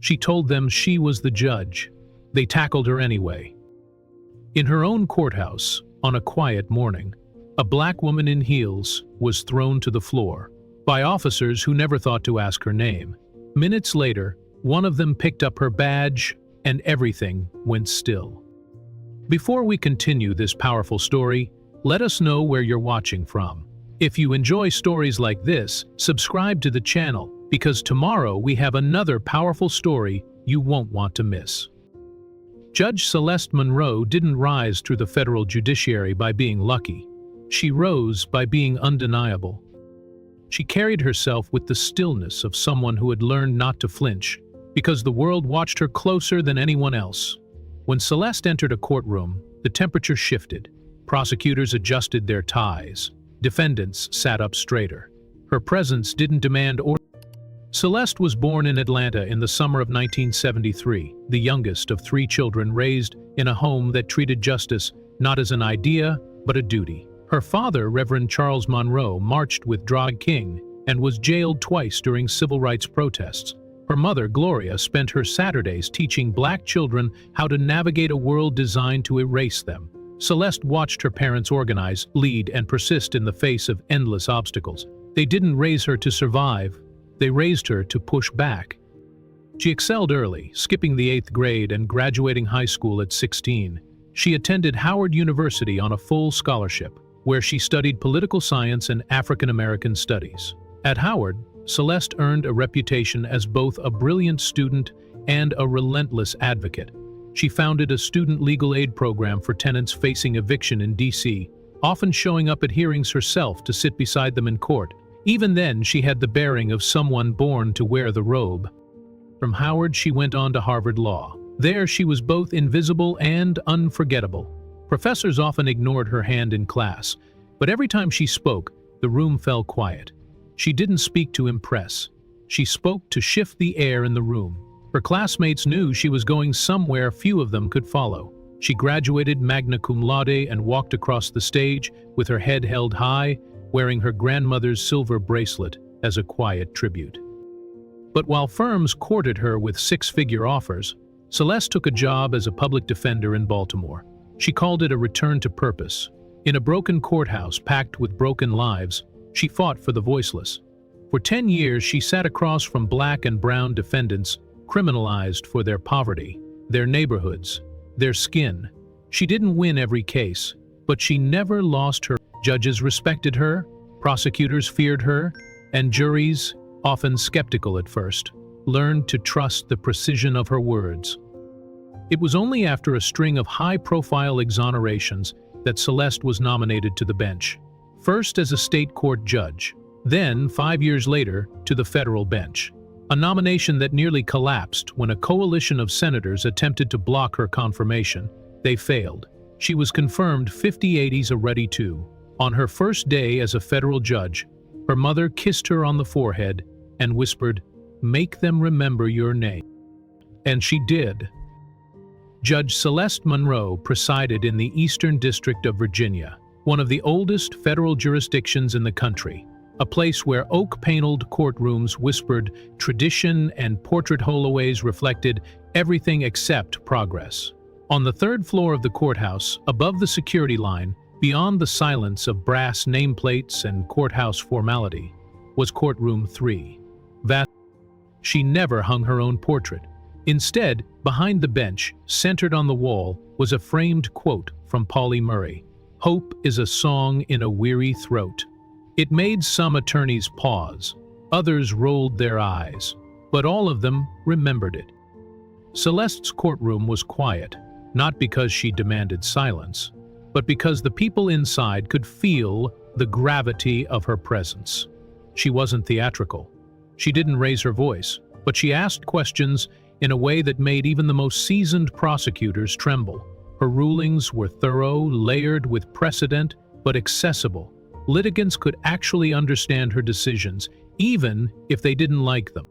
She told them she was the judge. They tackled her anyway. In her own courthouse, on a quiet morning, a black woman in heels was thrown to the floor by officers who never thought to ask her name. Minutes later, one of them picked up her badge and everything went still. Before we continue this powerful story, let us know where you're watching from. If you enjoy stories like this, subscribe to the channel, because tomorrow we have another powerful story you won't want to miss. Judge Celeste Monroe didn't rise through the federal judiciary by being lucky. She rose by being undeniable. She carried herself with the stillness of someone who had learned not to flinch, because the world watched her closer than anyone else. When Celeste entered a courtroom, the temperature shifted. Prosecutors adjusted their ties. Defendants sat up straighter. Her presence didn't demand order. Celeste was born in Atlanta in the summer of 1973, the youngest of 3 children raised in a home that treated justice not as an idea, but a duty. Her father, Reverend Charles Monroe, marched with Drag King and was jailed twice during civil rights protests. Her mother, Gloria, spent her Saturdays teaching black children how to navigate a world designed to erase them. Celeste watched her parents organize, lead, and persist in the face of endless obstacles. They didn't raise her to survive. They raised her to push back. She excelled early, skipping the 8th grade and graduating high school at 16. She attended Howard University on a full scholarship, where she studied political science and African American studies. At Howard, Celeste earned a reputation as both a brilliant student and a relentless advocate. She founded a student legal aid program for tenants facing eviction in D.C., often showing up at hearings herself to sit beside them in court. Even then, she had the bearing of someone born to wear the robe. From Howard, she went on to Harvard Law. There, she was both invisible and unforgettable. Professors often ignored her hand in class, but every time she spoke, the room fell quiet. She didn't speak to impress. She spoke to shift the air in the room. Her classmates knew she was going somewhere few of them could follow. She graduated magna cum laude and walked across the stage with her head held high, wearing her grandmother's silver bracelet as a quiet tribute. But while firms courted her with 6-figure offers, Celeste took a job as a public defender in Baltimore. She called it a return to purpose. In a broken courthouse packed with broken lives, she fought for the voiceless. For 10 years, she sat across from black and brown defendants criminalized for their poverty, their neighborhoods, their skin. She didn't win every case, but she never lost her. Judges respected her, prosecutors feared her, and juries, often skeptical at first, learned to trust the precision of her words. It was only after a string of high-profile exonerations that Celeste was nominated to the bench. First as a state court judge, then 5 years later to the federal bench. A nomination that nearly collapsed when a coalition of senators attempted to block her confirmation. They failed. She was confirmed 50-80s a ready two. On her first day as a federal judge, her mother kissed her on the forehead and whispered, "Make them remember your name." And she did. Judge Celeste Monroe presided in the Eastern District of Virginia, one of the oldest federal jurisdictions in the country, a place where oak-paneled courtrooms whispered tradition and portrait hallways reflected everything except progress. On the 3rd floor of the courthouse, above the security line, beyond the silence of brass nameplates and courthouse formality, was courtroom 3. She never hung her own portrait. Instead, behind the bench, centered on the wall, was a framed quote from Pauli Murray. "Hope is a song in a weary throat." It made some attorneys pause. Others rolled their eyes, but all of them remembered it. Celeste's courtroom was quiet, not because she demanded silence, but because the people inside could feel the gravity of her presence. She wasn't theatrical. She didn't raise her voice, but she asked questions in a way that made even the most seasoned prosecutors tremble. Her rulings were thorough, layered with precedent, but accessible. Litigants could actually understand her decisions, even if they didn't like them.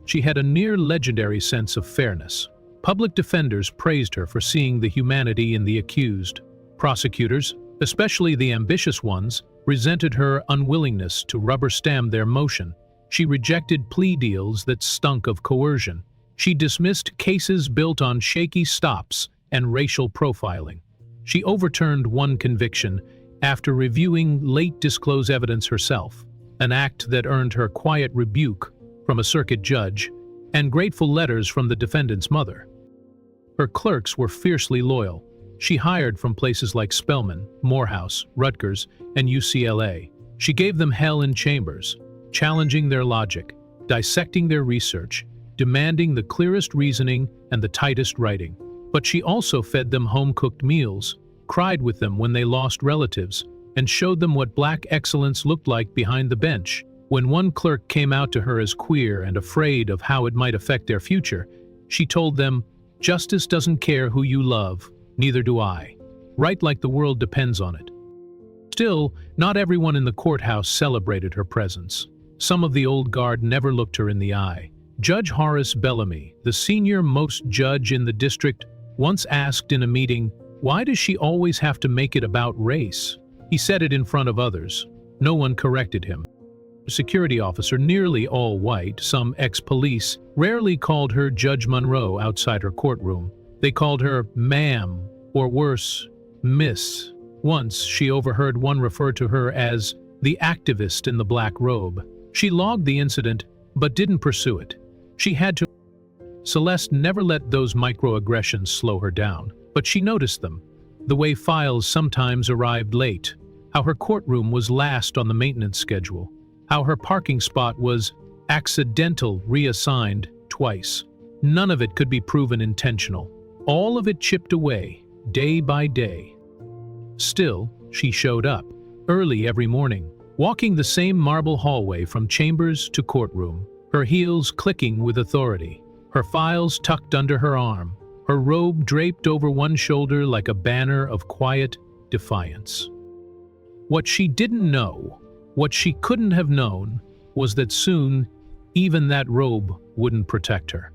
She had a near-legendary sense of fairness. Public defenders praised her for seeing the humanity in the accused. Prosecutors, especially the ambitious ones, resented her unwillingness to rubber-stamp their motion. She rejected plea deals that stunk of coercion. She dismissed cases built on shaky stops and racial profiling. She overturned one conviction after reviewing late disclosed evidence herself, an act that earned her quiet rebuke from a circuit judge and grateful letters from the defendant's mother. Her clerks were fiercely loyal. She hired from places like Spelman, Morehouse, Rutgers, and UCLA. She gave them hell in chambers, challenging their logic, dissecting their research, demanding the clearest reasoning and the tightest writing. But she also fed them home-cooked meals, cried with them when they lost relatives, and showed them what black excellence looked like behind the bench. When one clerk came out to her as queer and afraid of how it might affect their future, she told them, "Justice doesn't care who you love, neither do I. Write like the world depends on it." Still, not everyone in the courthouse celebrated her presence. Some of the old guard never looked her in the eye. Judge Horace Bellamy, the senior-most judge in the district, once asked in a meeting, "Why does she always have to make it about race?" He said it in front of others. No one corrected him. A security officer, nearly all white, some ex-police, rarely called her Judge Monroe outside her courtroom. They called her ma'am, or worse, miss. Once, she overheard one refer to her as the activist in the black robe. She logged the incident, but didn't pursue it. She had to. Celeste never let those microaggressions slow her down, but she noticed them. The way files sometimes arrived late, how her courtroom was last on the maintenance schedule, how her parking spot was accidental reassigned twice. None of it could be proven intentional. All of it chipped away, day by day. Still, she showed up, early every morning, walking the same marble hallway from chambers to courtroom, her heels clicking with authority, her files tucked under her arm, her robe draped over one shoulder like a banner of quiet defiance. What she didn't know, what she couldn't have known, was that soon, even that robe wouldn't protect her.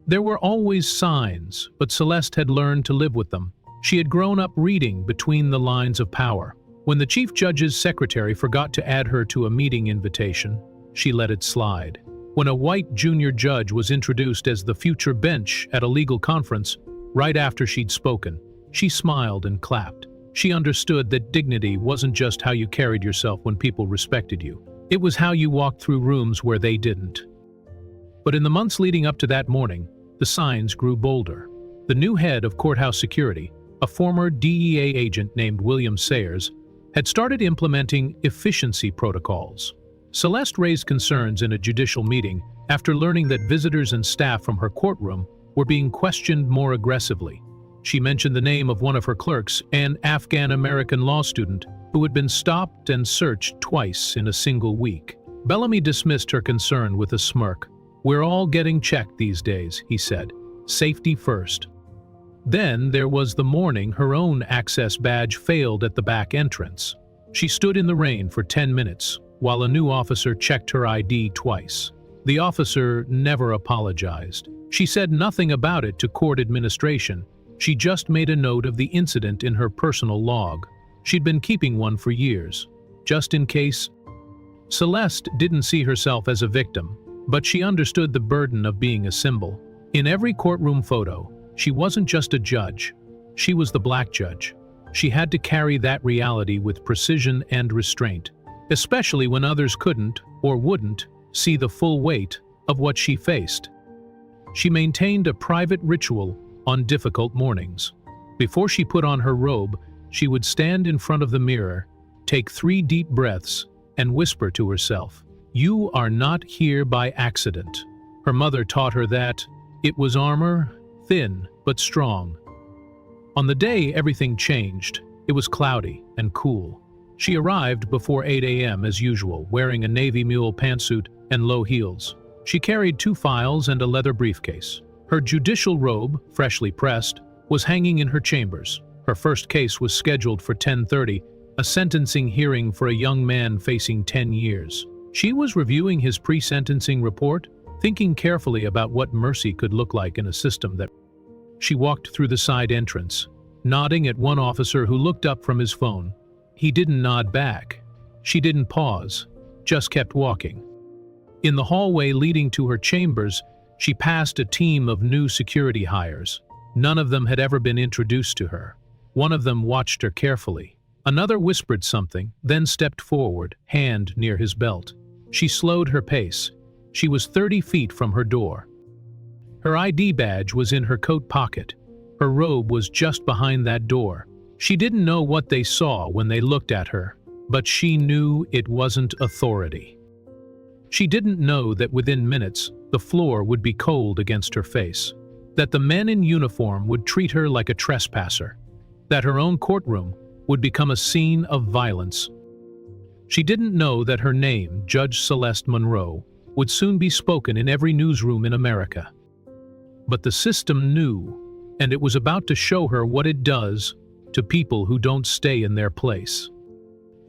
There were always signs, but Celeste had learned to live with them. She had grown up reading between the lines of power. When the chief judge's secretary forgot to add her to a meeting invitation, she let it slide. When a white junior judge was introduced as the future bench at a legal conference, right after she'd spoken, she smiled and clapped. She understood that dignity wasn't just how you carried yourself when people respected you. It was how you walked through rooms where they didn't. But in the months leading up to that morning, the signs grew bolder. The new head of courthouse security, a former DEA agent named William Sayers, had started implementing efficiency protocols. Celeste raised concerns in a judicial meeting after learning that visitors and staff from her courtroom were being questioned more aggressively. She mentioned the name of one of her clerks, an Afghan-American law student, who had been stopped and searched twice in a single week. Bellamy dismissed her concern with a smirk. "We're all getting checked these days," he said. "Safety first." Then there was the morning her own access badge failed at the back entrance. She stood in the rain for 10 minutes, while a new officer checked her ID twice. The officer never apologized. She said nothing about it to court administration. She just made a note of the incident in her personal log. She'd been keeping one for years, just in case. Celeste didn't see herself as a victim, but she understood the burden of being a symbol. In every courtroom photo, she wasn't just a judge. She was the black judge. She had to carry that reality with precision and restraint, especially when others couldn't, or wouldn't, see the full weight of what she faced. She maintained a private ritual on difficult mornings. Before she put on her robe, she would stand in front of the mirror, take 3 deep breaths, and whisper to herself, "You are not here by accident." Her mother taught her that it was armor, thin but strong. On the day everything changed, it was cloudy and cool. She arrived before 8 a.m. as usual, wearing a navy mule pantsuit and low heels. She carried 2 files and a leather briefcase. Her judicial robe, freshly pressed, was hanging in her chambers. Her first case was scheduled for 10:30, a sentencing hearing for a young man facing 10 years. She was reviewing his pre-sentencing report, thinking carefully about what mercy could look like in a system that. She walked through the side entrance, nodding at one officer who looked up from his phone. He didn't nod back. She didn't pause, just kept walking. In the hallway leading to her chambers, She passed a team of new security hires. None of them had ever been introduced to her. One of them watched her carefully. Another whispered something, then stepped forward, hand near his belt. She slowed her pace. She was 30 feet from her door. Her ID badge was in her coat pocket. Her robe was just behind that door. She didn't know what they saw when they looked at her, but she knew it wasn't authority. She didn't know that within minutes, the floor would be cold against her face, that the men in uniform would treat her like a trespasser, that her own courtroom would become a scene of violence. She didn't know that her name, Judge Celeste Monroe, would soon be spoken in every newsroom in America. But the system knew, and it was about to show her what it does to people who don't stay in their place.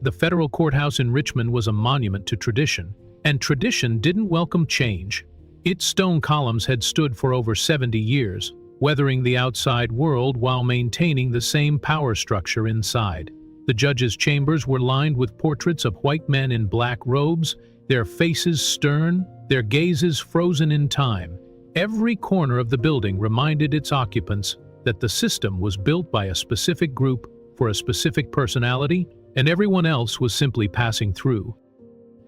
The federal courthouse in Richmond was a monument to tradition, and tradition didn't welcome change. Its stone columns had stood for over 70 years, weathering the outside world while maintaining the same power structure inside. The judges' chambers were lined with portraits of white men in black robes, their faces stern, their gazes frozen in time. Every corner of the building reminded its occupants that the system was built by a specific group for a specific personality, and everyone else was simply passing through.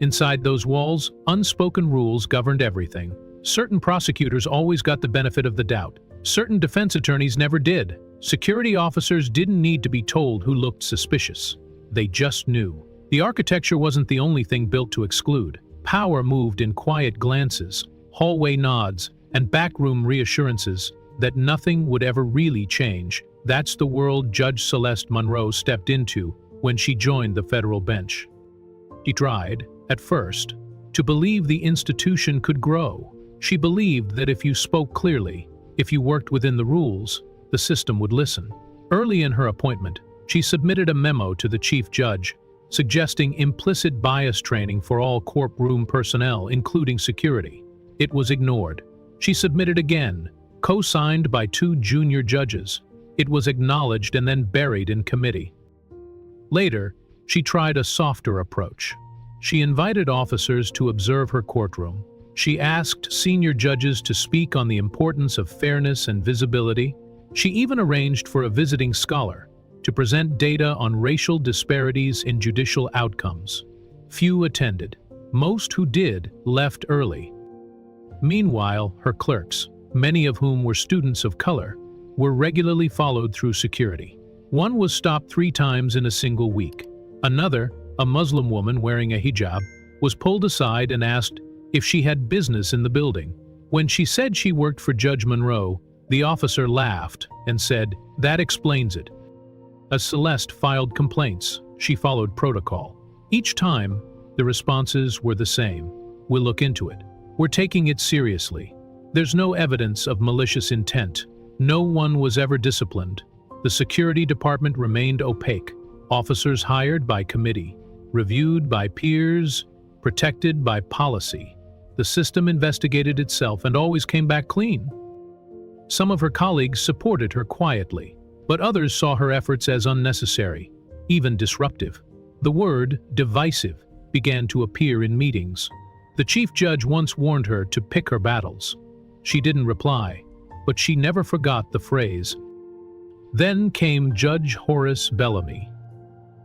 Inside those walls, unspoken rules governed everything. Certain prosecutors always got the benefit of the doubt. Certain defense attorneys never did. Security officers didn't need to be told who looked suspicious. They just knew. The architecture wasn't the only thing built to exclude. Power moved in quiet glances, hallway nods, and backroom reassurances that nothing would ever really change. That's the world Judge Celeste Monroe stepped into when she joined the federal bench. She tried, at first, to believe the institution could grow. She believed that if you spoke clearly, if you worked within the rules, the system would listen. Early in her appointment, she submitted a memo to the chief judge, suggesting implicit bias training for all courtroom personnel, including security. It was ignored. She submitted again, co-signed by 2 junior judges. It was acknowledged and then buried in committee. Later, she tried a softer approach. She invited officers to observe her courtroom. She asked senior judges to speak on the importance of fairness and visibility. She even arranged for a visiting scholar to present data on racial disparities in judicial outcomes. Few attended. Most who did left early. Meanwhile, her clerks, many of whom were students of color, were regularly followed through security. One was stopped 3 times in a single week. Another, a Muslim woman wearing a hijab, was pulled aside and asked if she had business in the building. When she said she worked for Judge Monroe, the officer laughed and said, "That explains it." As Celeste filed complaints, she followed protocol. Each time, the responses were the same. "We'll look into it. We're taking it seriously. There's no evidence of malicious intent. No one was ever disciplined." The security department remained opaque. Officers hired by committee, reviewed by peers, protected by policy. The system investigated itself and always came back clean. Some of her colleagues supported her quietly, but others saw her efforts as unnecessary, even disruptive. The word divisive began to appear in meetings. The chief judge once warned her to pick her battles. She didn't reply, but she never forgot the phrase. Then came Judge Horace Bellamy.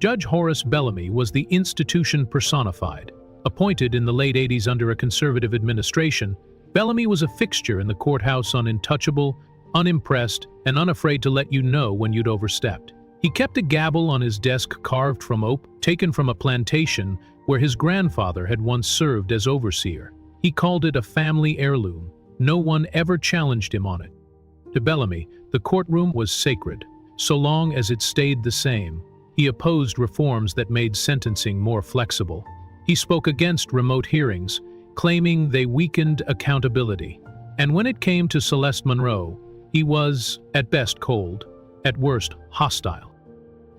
Judge Horace Bellamy was the institution personified. Appointed in the late 80s under a conservative administration, Bellamy was a fixture in the courthouse, untouchable, unimpressed, and unafraid to let you know when you'd overstepped. He kept a gavel on his desk carved from oak, taken from a plantation where his grandfather had once served as overseer. He called it a family heirloom. No one ever challenged him on it. To Bellamy, the courtroom was sacred, so long as it stayed the same. He opposed reforms that made sentencing more flexible. He spoke against remote hearings, claiming they weakened accountability. And when it came to Celeste Monroe, he was, at best, cold, at worst, hostile.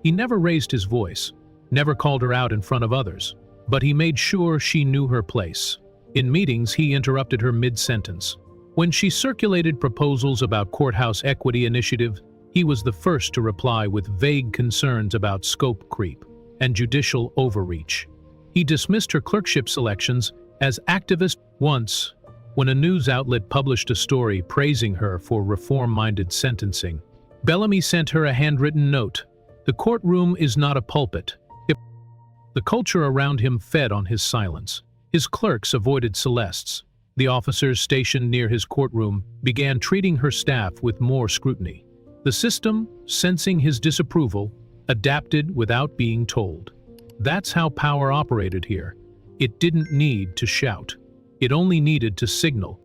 He never raised his voice, never called her out in front of others, but he made sure she knew her place. In meetings, he interrupted her mid-sentence. When she circulated proposals about courthouse equity initiative, he was the first to reply with vague concerns about scope creep and judicial overreach. He dismissed her clerkship selections as activist. Once, when a news outlet published a story praising her for reform-minded sentencing. Bellamy sent her a handwritten note. The courtroom is not a pulpit. The culture around him fed on his silence. His clerks avoided Celeste's. The officers stationed near his courtroom began treating her staff with more scrutiny. The system, sensing his disapproval, adapted without being told. That's how power operated here. It didn't need to shout. It only needed to signal.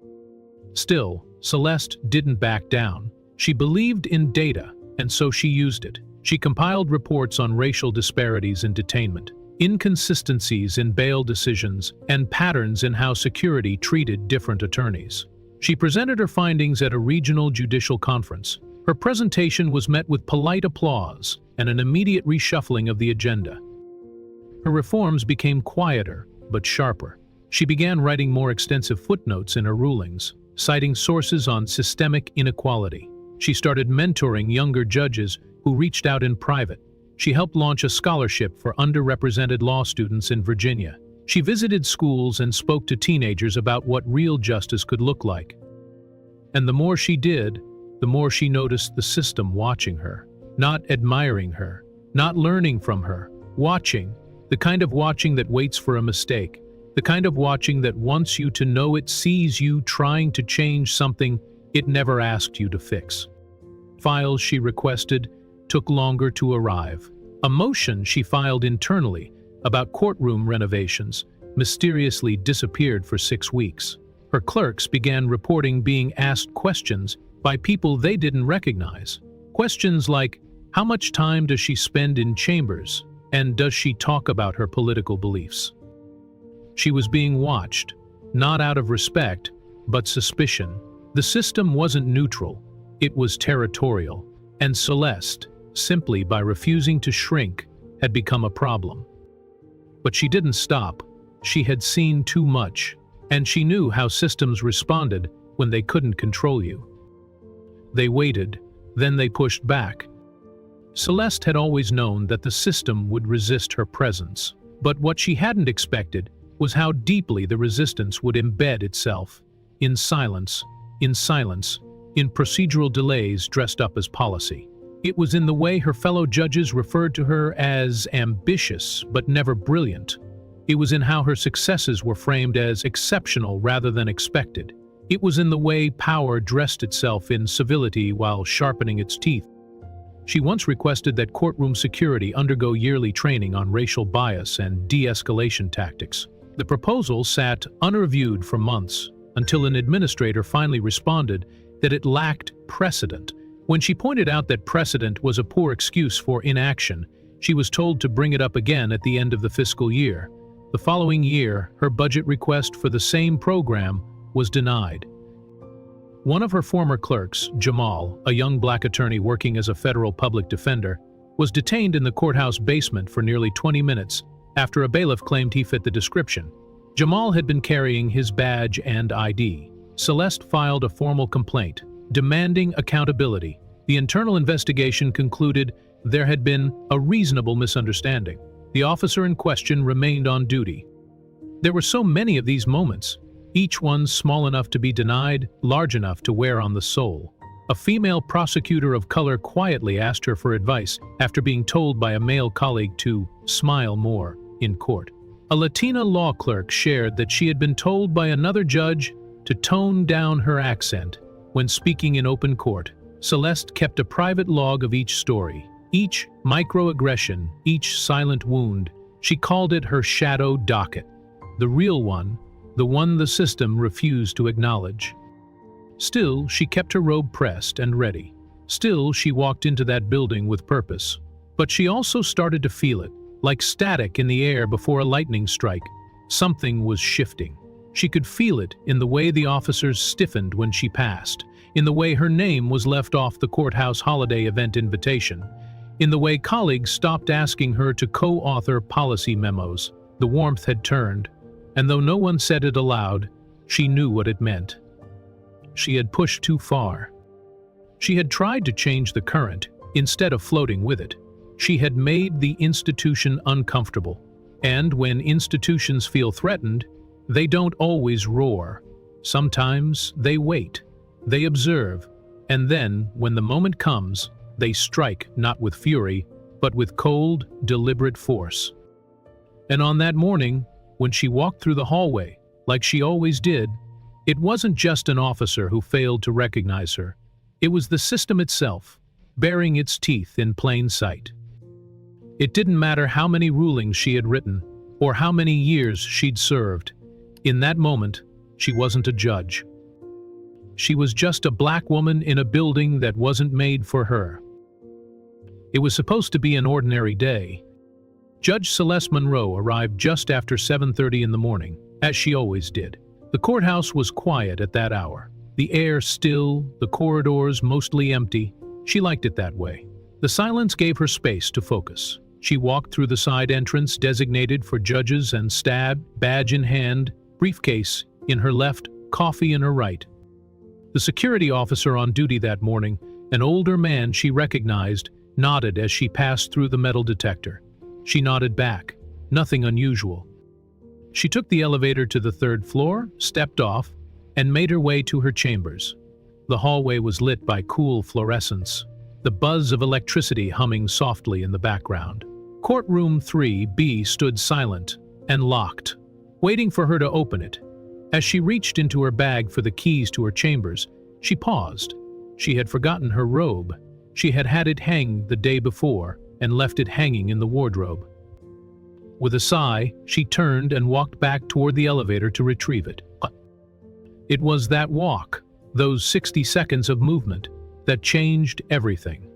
Still, Celeste didn't back down. She believed in data, and so she used it. She compiled reports on racial disparities in detainment, inconsistencies in bail decisions, and patterns in how security treated different attorneys. She presented her findings at a regional judicial conference. Her presentation was met with polite applause and an immediate reshuffling of the agenda. Her reforms became quieter, but sharper. She began writing more extensive footnotes in her rulings, citing sources on systemic inequality. She started mentoring younger judges who reached out in private. She helped launch a scholarship for underrepresented law students in Virginia. She visited schools and spoke to teenagers about what real justice could look like. And the more she did, the more she noticed the system watching her, not admiring her, not learning from her, watching, the kind of watching that waits for a mistake, the kind of watching that wants you to know it sees you trying to change something it never asked you to fix. Files she requested took longer to arrive. A motion she filed internally about courtroom renovations mysteriously disappeared for 6 weeks. Her clerks began reporting being asked questions by people they didn't recognize. Questions like, how much time does she spend in chambers, and does she talk about her political beliefs? She was being watched, not out of respect, but suspicion. The system wasn't neutral, it was territorial, and Celeste, simply by refusing to shrink, had become a problem. But she didn't stop. She had seen too much, and she knew how systems responded when they couldn't control you. They waited, then they pushed back. Celeste had always known that the system would resist her presence, but what she hadn't expected was how deeply the resistance would embed itself in silence, in procedural delays dressed up as policy. It was in the way her fellow judges referred to her as ambitious but never brilliant. It was in how her successes were framed as exceptional rather than expected. It was in the way power dressed itself in civility while sharpening its teeth. She once requested that courtroom security undergo yearly training on racial bias and de-escalation tactics. The proposal sat unreviewed for months until an administrator finally responded that it lacked precedent. When she pointed out that precedent was a poor excuse for inaction, she was told to bring it up again at the end of the fiscal year. The following year, her budget request for the same program was denied. One of her former clerks, Jamal, a young black attorney working as a federal public defender, was detained in the courthouse basement for nearly 20 minutes after a bailiff claimed he fit the description. Jamal had been carrying his badge and ID. Celeste filed a formal complaint, demanding accountability. The internal investigation concluded there had been a reasonable misunderstanding. The officer in question remained on duty. There were so many of these moments, each one small enough to be denied, large enough to wear on the soul. A female prosecutor of color quietly asked her for advice after being told by a male colleague to smile more in court. A Latina law clerk shared that she had been told by another judge to tone down her accent when speaking in open court. Celeste kept a private log of each story, each microaggression, each silent wound. She called it her shadow docket. The real one, the one the system refused to acknowledge. Still, she kept her robe pressed and ready. Still, she walked into that building with purpose. But she also started to feel it, like static in the air before a lightning strike. Something was shifting. She could feel it in the way the officers stiffened when she passed, in the way her name was left off the courthouse holiday event invitation, in the way colleagues stopped asking her to co-author policy memos. The warmth had turned, and though no one said it aloud, she knew what it meant. She had pushed too far. She had tried to change the current instead of floating with it. She had made the institution uncomfortable. And when institutions feel threatened, they don't always roar. Sometimes they wait, they observe, and then, when the moment comes, they strike not with fury, but with cold, deliberate force. And on that morning, when she walked through the hallway, like she always did, it wasn't just an officer who failed to recognize her. It was the system itself, baring its teeth in plain sight. It didn't matter how many rulings she had written, or how many years she'd served. In that moment, she wasn't a judge. She was just a black woman in a building that wasn't made for her. It was supposed to be an ordinary day. Judge Celeste Monroe arrived just after 7:30 in the morning, as she always did. The courthouse was quiet at that hour. The air still, the corridors mostly empty. She liked it that way. The silence gave her space to focus. She walked through the side entrance designated for judges and stabbed, badge in hand, briefcase in her left, coffee in her right. The security officer on duty that morning, an older man she recognized, nodded as she passed through the metal detector. She nodded back. Nothing unusual. She took the elevator to the 3rd floor, stepped off, and made her way to her chambers. The hallway was lit by cool fluorescence, the buzz of electricity humming softly in the background. Courtroom 3B stood silent and locked, waiting for her to open it. As she reached into her bag for the keys to her chambers, she paused. She had forgotten her robe. She had had it hang the day before and left it hanging in the wardrobe. With a sigh, she turned and walked back toward the elevator to retrieve it. It was that walk, those 60 seconds of movement, that changed everything.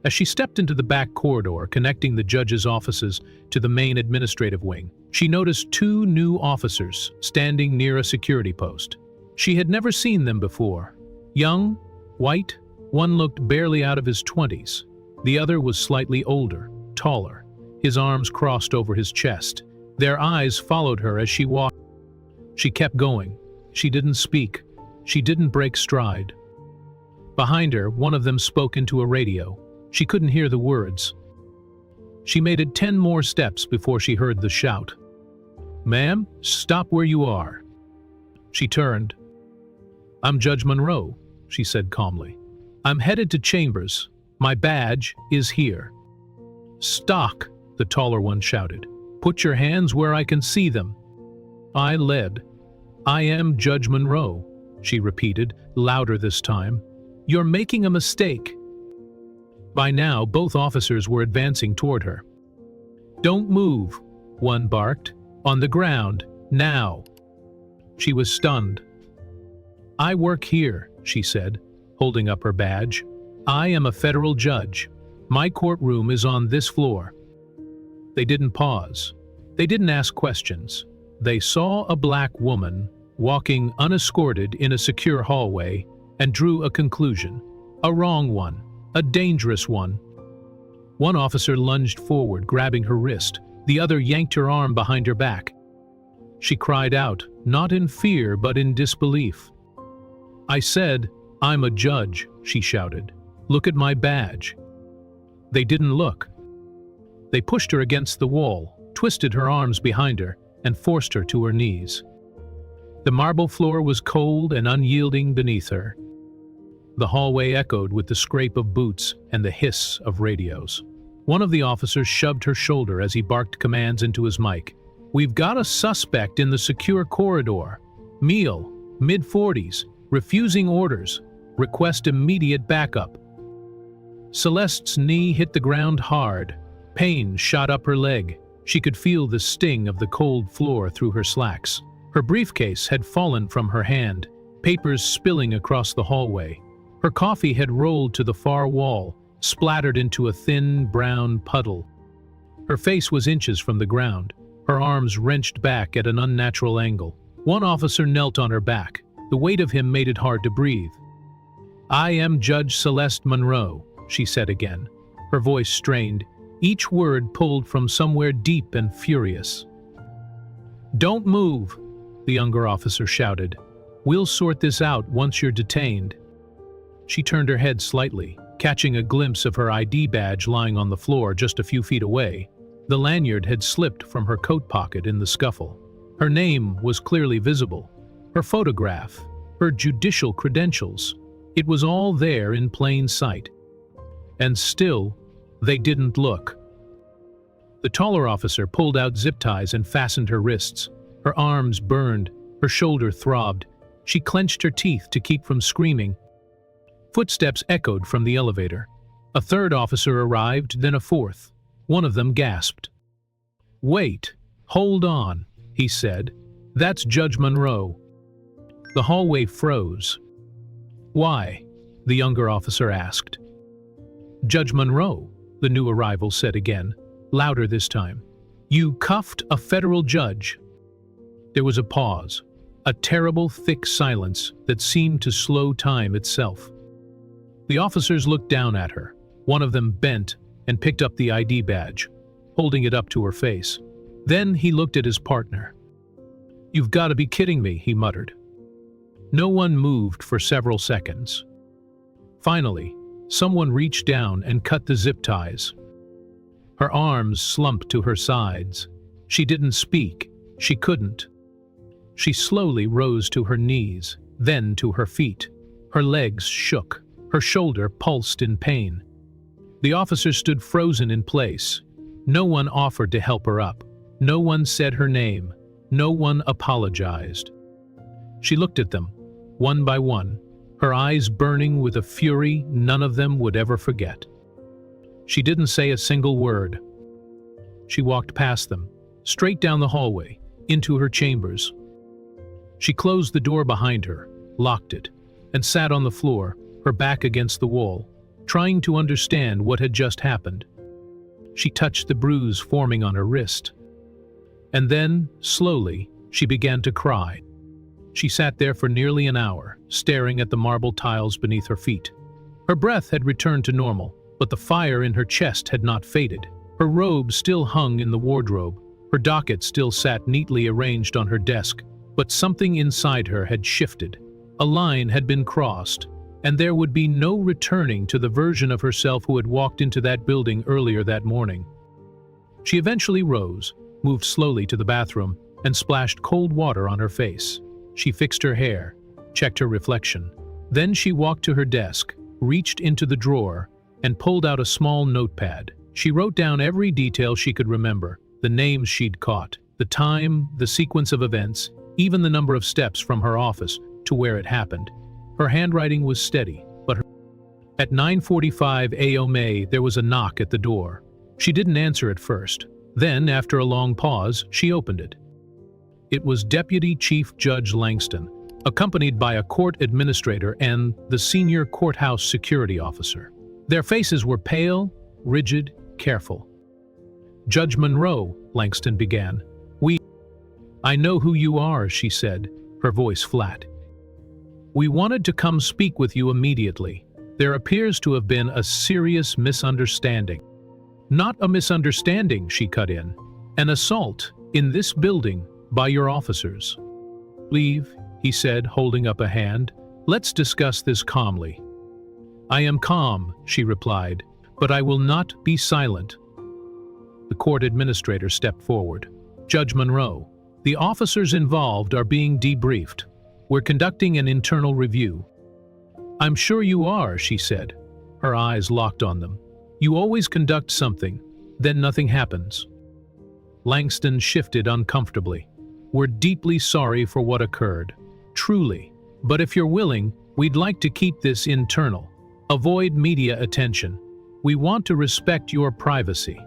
As she stepped into the back corridor connecting the judge's offices to the main administrative wing, she noticed 2 new officers standing near a security post. She had never seen them before. Young, white, one looked barely out of his 20s. The other was slightly older, taller, his arms crossed over his chest. Their eyes followed her as she walked. She kept going. She didn't speak. She didn't break stride. Behind her, one of them spoke into a radio. She couldn't hear the words. She made it 10 more steps before she heard the shout. "Ma'am, stop where you are." She turned. "I'm Judge Monroe," she said calmly. "I'm headed to chambers. My badge is here." "Stock," the taller one shouted. "Put your hands where I can see them." I led. "I am Judge Monroe," she repeated, louder this time. "You're making a mistake." By now, both officers were advancing toward her. "Don't move," one barked. "On the ground, now." She was stunned. "I work here," she said, holding up her badge. "I am a federal judge. My courtroom is on this floor." They didn't pause. They didn't ask questions. They saw a black woman walking unescorted in a secure hallway and drew a conclusion. A wrong one. A dangerous one. One officer lunged forward, grabbing her wrist. The other yanked her arm behind her back. She cried out, not in fear but in disbelief. "I said, I'm a judge," she shouted. "Look at my badge." They didn't look. They pushed her against the wall, twisted her arms behind her, and forced her to her knees. The marble floor was cold and unyielding beneath her. The hallway echoed with the scrape of boots and the hiss of radios. One of the officers shoved her shoulder as he barked commands into his mic. "We've got a suspect in the secure corridor. Male, mid-40s, refusing orders. Request immediate backup." Celeste's knee hit the ground hard. Pain shot up her leg. She could feel the sting of the cold floor through her slacks. Her briefcase had fallen from her hand, papers spilling across the hallway. Her coffee had rolled to the far wall, splattered into a thin, brown puddle. Her face was inches from the ground, her arms wrenched back at an unnatural angle. One officer knelt on her back. The weight of him made it hard to breathe. "I am Judge Celeste Monroe," she said again, her voice strained, each word pulled from somewhere deep and furious. "Don't move," the younger officer shouted. "We'll sort this out once you're detained." She turned her head slightly, catching a glimpse of her ID badge lying on the floor just a few feet away. The lanyard had slipped from her coat pocket in the scuffle. Her name was clearly visible. her photograph, her judicial credentials. It was all there in plain sight. And still, they didn't look. The taller officer pulled out zip ties and fastened her wrists. Her arms burned, her shoulder throbbed. She clenched her teeth to keep from screaming. Footsteps echoed from the elevator. A third officer arrived, then a fourth. One of them gasped. "Wait, hold on," he said. "That's Judge Monroe." The hallway froze. "Why?" the younger officer asked. "Judge Monroe," the new arrival said again, louder this time. "You cuffed a federal judge." There was a pause, a terrible thick silence that seemed to slow time itself. The officers looked down at her. One of them bent and picked up the ID badge, holding it up to her face. Then he looked at his partner. "You've got to be kidding me," he muttered. No one moved for several seconds. Finally, someone reached down and cut the zip ties. Her arms slumped to her sides. She didn't speak. She couldn't. She slowly rose to her knees, then to her feet. Her legs shook. Her shoulder pulsed in pain. The officer stood frozen in place. No one offered to help her up. No one said her name. No one apologized. She looked at them, one by one, her eyes burning with a fury none of them would ever forget. She didn't say a single word. She walked past them, straight down the hallway, into her chambers. She closed the door behind her, locked it, and sat on the floor, her back against the wall, trying to understand what had just happened. She touched the bruise forming on her wrist. And then, slowly, she began to cry. She sat there for nearly an hour, staring at the marble tiles beneath her feet. Her breath had returned to normal, but the fire in her chest had not faded. Her robe still hung in the wardrobe. Her docket still sat neatly arranged on her desk, but something inside her had shifted. A line had been crossed, and there would be no returning to the version of herself who had walked into that building earlier that morning. She eventually rose, moved slowly to the bathroom, and splashed cold water on her face. She fixed her hair, checked her reflection. Then she walked to her desk, reached into the drawer, and pulled out a small notepad. She wrote down every detail she could remember, the names she'd caught, the time, the sequence of events, even the number of steps from her office to where it happened. Her handwriting was steady, but at 9:45 a.m. there was a knock at the door. She didn't answer at first. Then, after a long pause, she opened it. It was Deputy Chief Judge Langston, accompanied by a court administrator and the senior courthouse security officer. Their faces were pale, rigid, careful. "Judge Monroe," Langston began. "I know who you are," she said, her voice flat. "We wanted to come speak with you immediately. There appears to have been a serious misunderstanding." "Not a misunderstanding," she cut in. "An assault in this building by your officers." "Leave," he said, holding up a hand. "Let's discuss this calmly." "I am calm," she replied, "but I will not be silent." The court administrator stepped forward. "Judge Monroe, the officers involved are being debriefed. We're conducting an internal review." "I'm sure you are," she said. Her eyes locked on them. "You always conduct something, then nothing happens." Langston shifted uncomfortably. "We're deeply sorry for what occurred. Truly. But if you're willing, we'd like to keep this internal. Avoid media attention. We want to respect your privacy."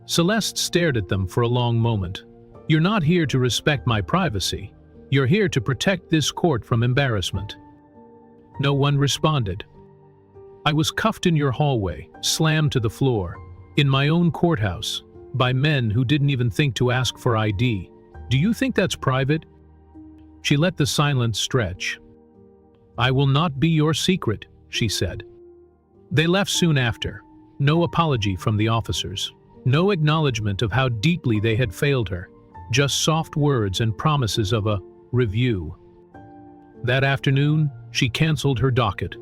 Celeste stared at them for a long moment. "You're not here to respect my privacy. You're here to protect this court from embarrassment." No one responded. "I was cuffed in your hallway, slammed to the floor, in my own courthouse, by men who didn't even think to ask for ID. Do you think that's private?" She let the silence stretch. "I will not be your secret," she said. They left soon after. No apology from the officers. No acknowledgement of how deeply they had failed her. Just soft words and promises of a review. That afternoon, she canceled her docket.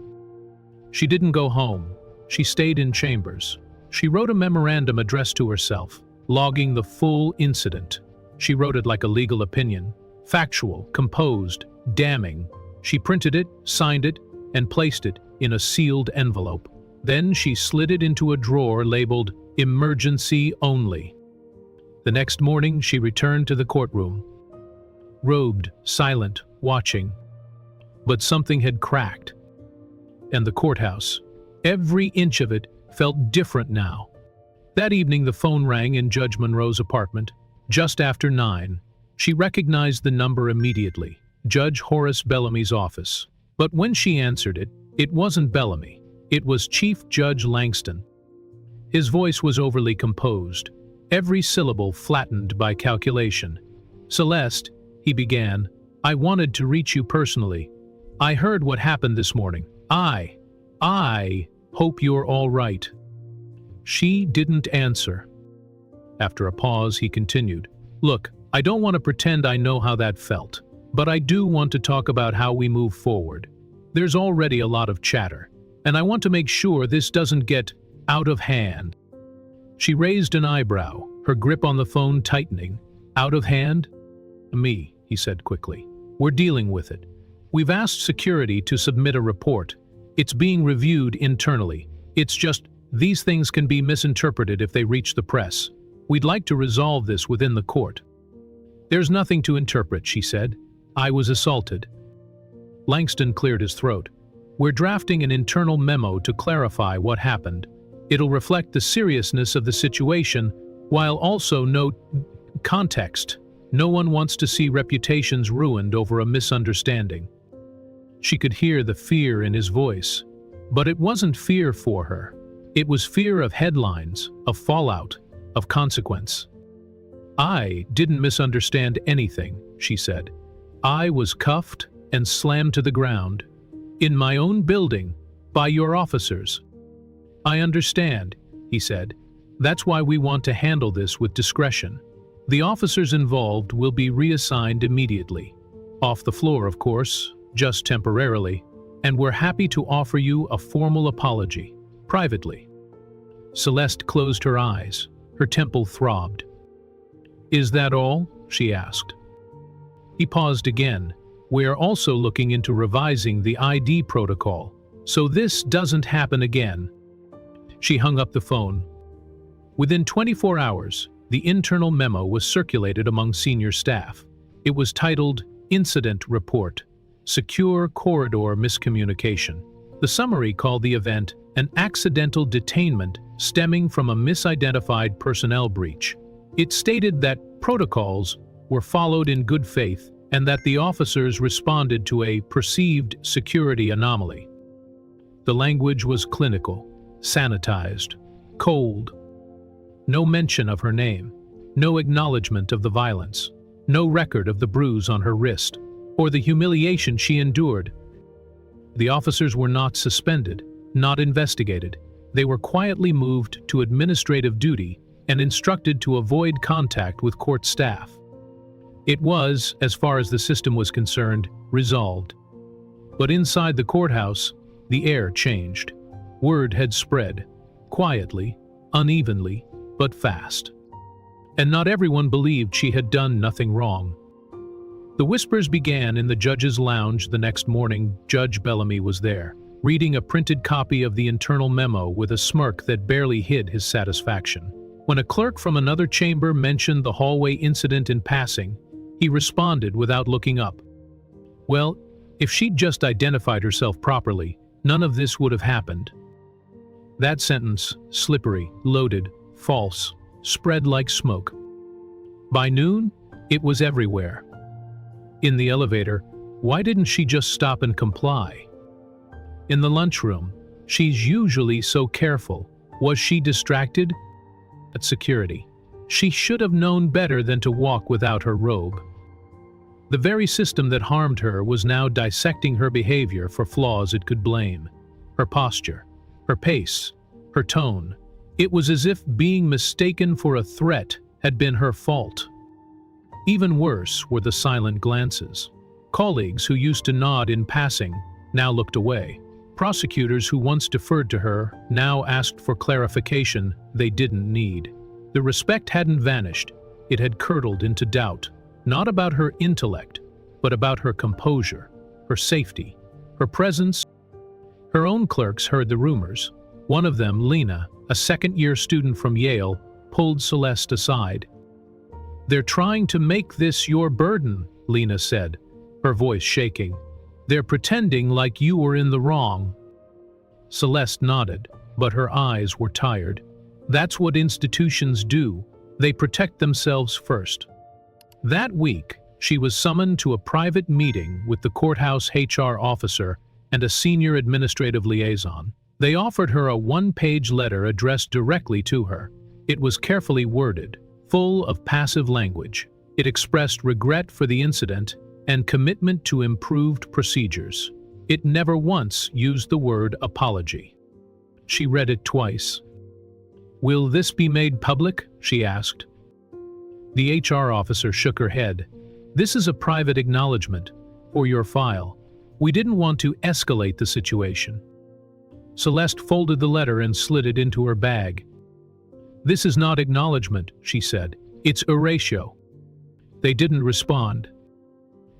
She didn't go home. She stayed in chambers. She wrote a memorandum addressed to herself, logging the full incident. She wrote it like a legal opinion, Factual, composed, damning. She printed it, signed it, and placed it in a sealed envelope. Then she slid it into a drawer labeled "Emergency Only." The next morning, she returned to the courtroom. Robed, silent, watching. But something had cracked. And the courthouse, every inch of it, felt different now. That evening, the phone rang in Judge Monroe's apartment, just after 9. She recognized the number immediately, Judge Horace Bellamy's office. But when she answered it, it wasn't Bellamy. It was Chief Judge Langston. His voice was overly composed, every syllable flattened by calculation. "Celeste," he began, "I wanted to reach you personally. I heard what happened this morning. I hope you're all right." She didn't answer. After a pause, he continued, "Look, I don't want to pretend I know how that felt, but I do want to talk about how we move forward. There's already a lot of chatter, and I want to make sure this doesn't get out of hand." She raised an eyebrow, her grip on the phone tightening. "Out of hand?" "Me," he said quickly. "We're dealing with it. We've asked security to submit a report. It's being reviewed internally. It's just, these things can be misinterpreted if they reach the press. We'd like to resolve this within the court." "There's nothing to interpret," she said. "I was assaulted." Langston cleared his throat. "We're drafting an internal memo to clarify what happened. It'll reflect the seriousness of the situation, while also note context. No one wants to see reputations ruined over a misunderstanding." She could hear the fear in his voice. But it wasn't fear for her. It was fear of headlines, of fallout, of consequence. "I didn't misunderstand anything," she said. "I was cuffed and slammed to the ground. In my own building, by your officers." "I understand," he said. "That's why we want to handle this with discretion. The officers involved will be reassigned immediately. Off the floor, of course, just temporarily, and we're happy to offer you a formal apology, privately." Celeste closed her eyes. Her temple throbbed. "Is that all?" she asked. He paused again. "We're also looking into revising the ID protocol, so this doesn't happen again." She hung up the phone. Within 24 hours, the internal memo was circulated among senior staff. It was titled "Incident Report: Secure Corridor Miscommunication." The summary called the event an accidental detainment stemming from a misidentified personnel breach. It stated that protocols were followed in good faith and that the officers responded to a perceived security anomaly. The language was clinical, sanitized, cold. No mention of her name, no acknowledgement of the violence, no record of the bruise on her wrist, or the humiliation she endured. The officers were not suspended, not investigated. They were quietly moved to administrative duty and instructed to avoid contact with court staff. It was, as far as the system was concerned, resolved. But inside the courthouse, the air changed. Word had spread, quietly, unevenly, but fast. And not everyone believed she had done nothing wrong. The whispers began in the judge's lounge the next morning. Judge Bellamy was there, reading a printed copy of the internal memo with a smirk that barely hid his satisfaction. When a clerk from another chamber mentioned the hallway incident in passing, he responded without looking up. Well, if she'd just identified herself properly, none of this would have happened. That sentence, slippery, loaded, false, spread like smoke. By noon, it was everywhere. In the elevator, why didn't she just stop and comply? In the lunchroom, she's usually so careful. Was she distracted? At security, she should have known better than to walk without her robe. The very system that harmed her was now dissecting her behavior for flaws it could blame. Her posture, her pace, her tone. It was as if being mistaken for a threat had been her fault. Even worse were the silent glances. Colleagues who used to nod in passing now looked away. Prosecutors who once deferred to her now asked for clarification they didn't need. The respect hadn't vanished, it had curdled into doubt. Not about her intellect, but about her composure, her safety, her presence. Her own clerks heard the rumors. One of them, Lena, a second-year student from Yale, pulled Celeste aside. "They're trying to make this your burden," Lena said, her voice shaking. "They're pretending like you were in the wrong." Celeste nodded, but her eyes were tired. That's what institutions do. They protect themselves first. That week, she was summoned to a private meeting with the courthouse HR officer and a senior administrative liaison. They offered her a one-page letter addressed directly to her. It was carefully worded, full of passive language. It expressed regret for the incident and commitment to improved procedures. It never once used the word apology. She read it twice. "Will this be made public?" she asked. The HR officer shook her head. "This is a private acknowledgement for your file. We didn't want to escalate the situation." Celeste folded the letter and slid it into her bag. "This is not acknowledgement," she said. "It's erasure." They didn't respond.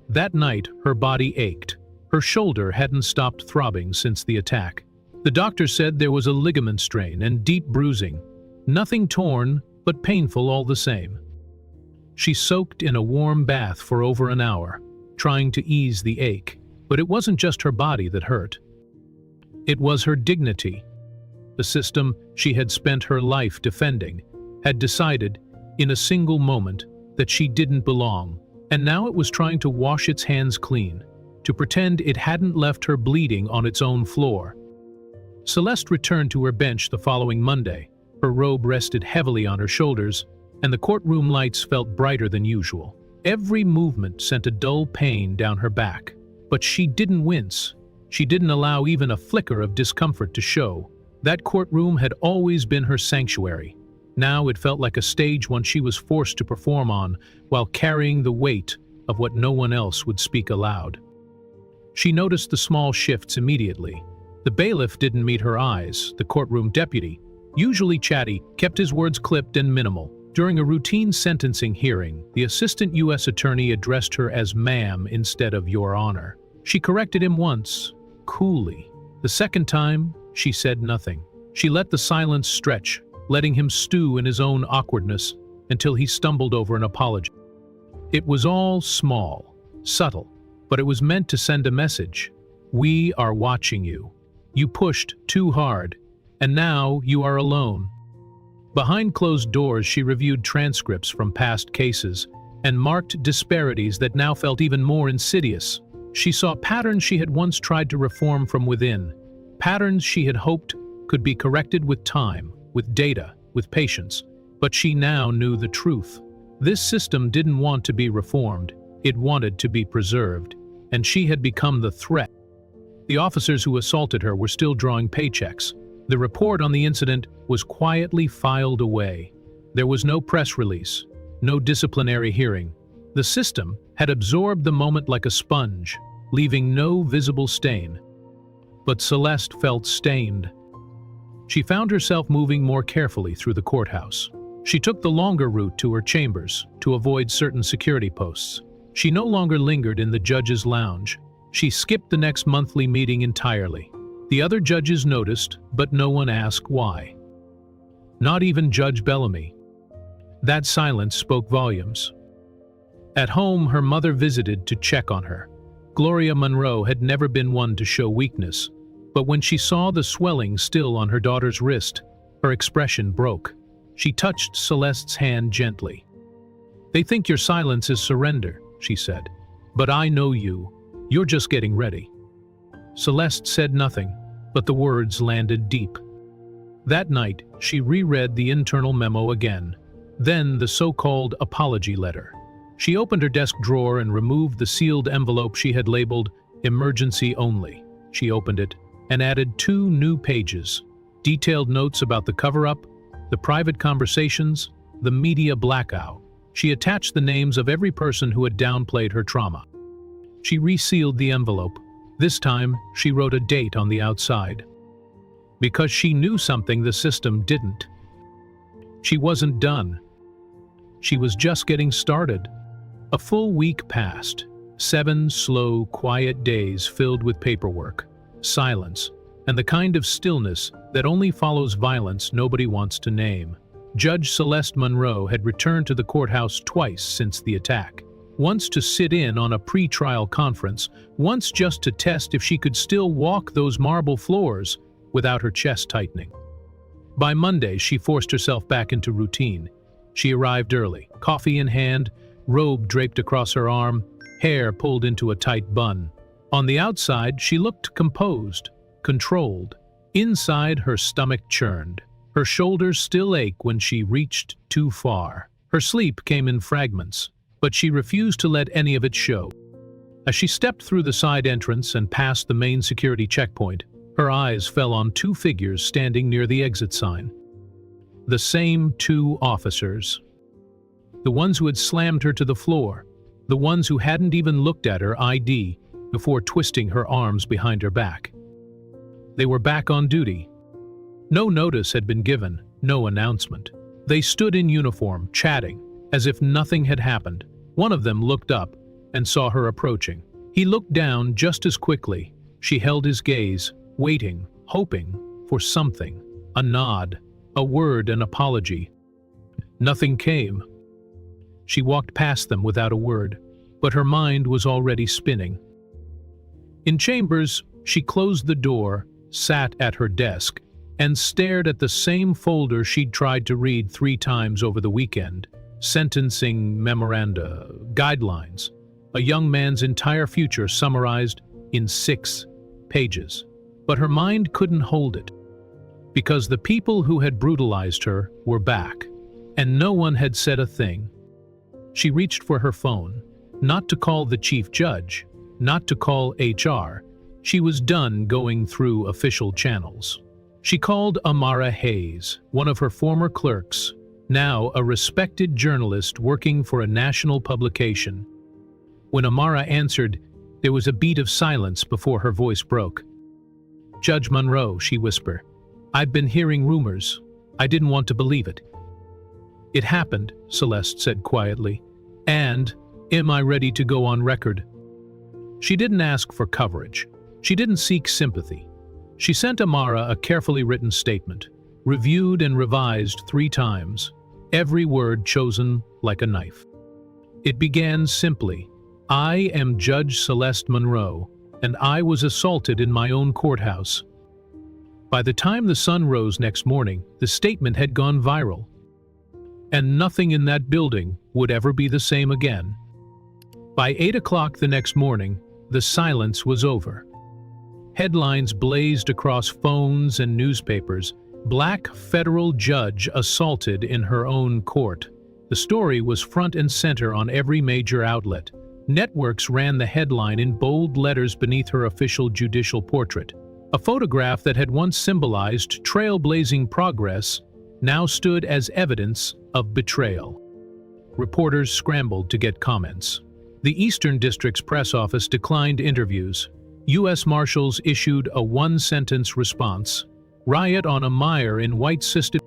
That night, her body ached. Her shoulder hadn't stopped throbbing since the attack. The doctor said there was a ligament strain and deep bruising. Nothing torn, but painful all the same. She soaked in a warm bath for over an hour, trying to ease the ache. But it wasn't just her body that hurt. It was her dignity. The system she had spent her life defending had decided, in a single moment, that she didn't belong, and now it was trying to wash its hands clean, to pretend it hadn't left her bleeding on its own floor. Celeste returned to her bench the following Monday. Her robe rested heavily on her shoulders, and the courtroom lights felt brighter than usual. Every movement sent a dull pain down her back. But she didn't wince. She didn't allow even a flicker of discomfort to show. That courtroom had always been her sanctuary. Now it felt like a stage one she was forced to perform on, while carrying the weight of what no one else would speak aloud. She noticed the small shifts immediately. The bailiff didn't meet her eyes. The courtroom deputy, usually chatty, kept his words clipped and minimal. During a routine sentencing hearing, the assistant U.S. attorney addressed her as ma'am instead of your honor. She corrected him once, coolly. The second time, she said nothing. She let the silence stretch, letting him stew in his own awkwardness until he stumbled over an apology. It was all small, subtle, but it was meant to send a message. We are watching you. You pushed too hard, and now you are alone. Behind closed doors, she reviewed transcripts from past cases and marked disparities that now felt even more insidious. She saw patterns she had once tried to reform from within, patterns she had hoped could be corrected with time, with data, with patience. But she now knew the truth. This system didn't want to be reformed, it wanted to be preserved, and she had become the threat. The officers who assaulted her were still drawing paychecks. The report on the incident was quietly filed away. There was no press release, no disciplinary hearing. The system had absorbed the moment like a sponge, leaving no visible stain. But Celeste felt stained. She found herself moving more carefully through the courthouse. She took the longer route to her chambers to avoid certain security posts. She no longer lingered in the judge's lounge. She skipped the next monthly meeting entirely. The other judges noticed, but no one asked why. Not even Judge Bellamy. That silence spoke volumes. At home, her mother visited to check on her. Gloria Monroe had never been one to show weakness, but when she saw the swelling still on her daughter's wrist, her expression broke. She touched Celeste's hand gently. "They think your silence is surrender," she said. "But I know you. You're just getting ready." Celeste said nothing, but the words landed deep. That night, she reread the internal memo again, then the so-called apology letter. She opened her desk drawer and removed the sealed envelope she had labeled "Emergency Only." She opened it and added 2 new pages, detailed notes about the cover-up, the private conversations, the media blackout. She attached the names of every person who had downplayed her trauma. She resealed the envelope. This time, she wrote a date on the outside. Because she knew something the system didn't. She wasn't done. She was just getting started. A full week passed. 7 slow, quiet days filled with paperwork, silence, and the kind of stillness that only follows violence nobody wants to name. Judge Celeste Monroe had returned to the courthouse twice since the attack. Once to sit in on a pre-trial conference, once just to test if she could still walk those marble floors without her chest tightening. By Monday, she forced herself back into routine. She arrived early, coffee in hand, robe draped across her arm, hair pulled into a tight bun. On the outside, she looked composed, controlled. Inside, her stomach churned. Her shoulders still ached when she reached too far. Her sleep came in fragments, but she refused to let any of it show. As she stepped through the side entrance and past the main security checkpoint, her eyes fell on 2 figures standing near the exit sign. The same 2 officers. The ones who had slammed her to the floor. The ones who hadn't even looked at her ID before twisting her arms behind her back. They were back on duty. No notice had been given, no announcement. They stood in uniform, chatting, as if nothing had happened. One of them looked up and saw her approaching. He looked down just as quickly. She held his gaze, waiting, hoping for something. A nod, a word, an apology. Nothing came. She walked past them without a word, but her mind was already spinning. In chambers, she closed the door, sat at her desk, and stared at the same folder she'd tried to read 3 times over the weekend. Sentencing memoranda, guidelines, a young man's entire future summarized in 6 pages. But her mind couldn't hold it, because the people who had brutalized her were back, and no one had said a thing. She reached for her phone, not to call the chief judge, not to call HR. She was done going through official channels. She called Amara Hayes, one of her former clerks, now a respected journalist working for a national publication. When Amara answered, there was a beat of silence before her voice broke. "Judge Monroe," she whispered. "I've been hearing rumors. I didn't want to believe it." "It happened," Celeste said quietly. "And, am I ready to go on record?" She didn't ask for coverage. She didn't seek sympathy. She sent Amara a carefully written statement, reviewed and revised 3 times, every word chosen like a knife. It began simply, "I am Judge Celeste Monroe, and I was assaulted in my own courthouse." By the time the sun rose next morning, the statement had gone viral. And nothing in that building would ever be the same again. By 8 o'clock the next morning, the silence was over. Headlines blazed across phones and newspapers. Black federal judge assaulted in her own court. The story was front and center on every major outlet. Networks ran the headline in bold letters beneath her official judicial portrait. A photograph that had once symbolized trailblazing progress now stood as evidence of betrayal. Reporters scrambled to get comments. The Eastern District's press office declined interviews. U.S. Marshals issued a 1-sentence response. Riot on a mire in white system.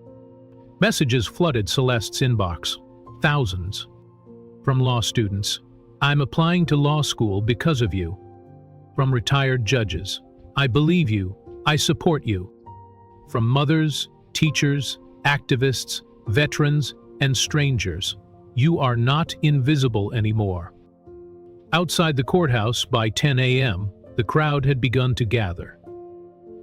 Messages flooded Celeste's inbox. Thousands. From law students. "I'm applying to law school because of you." From retired judges. "I believe you. I support you." From mothers, teachers, activists, veterans, and strangers. "You are not invisible anymore." Outside the courthouse by 10 a.m., the crowd had begun to gather.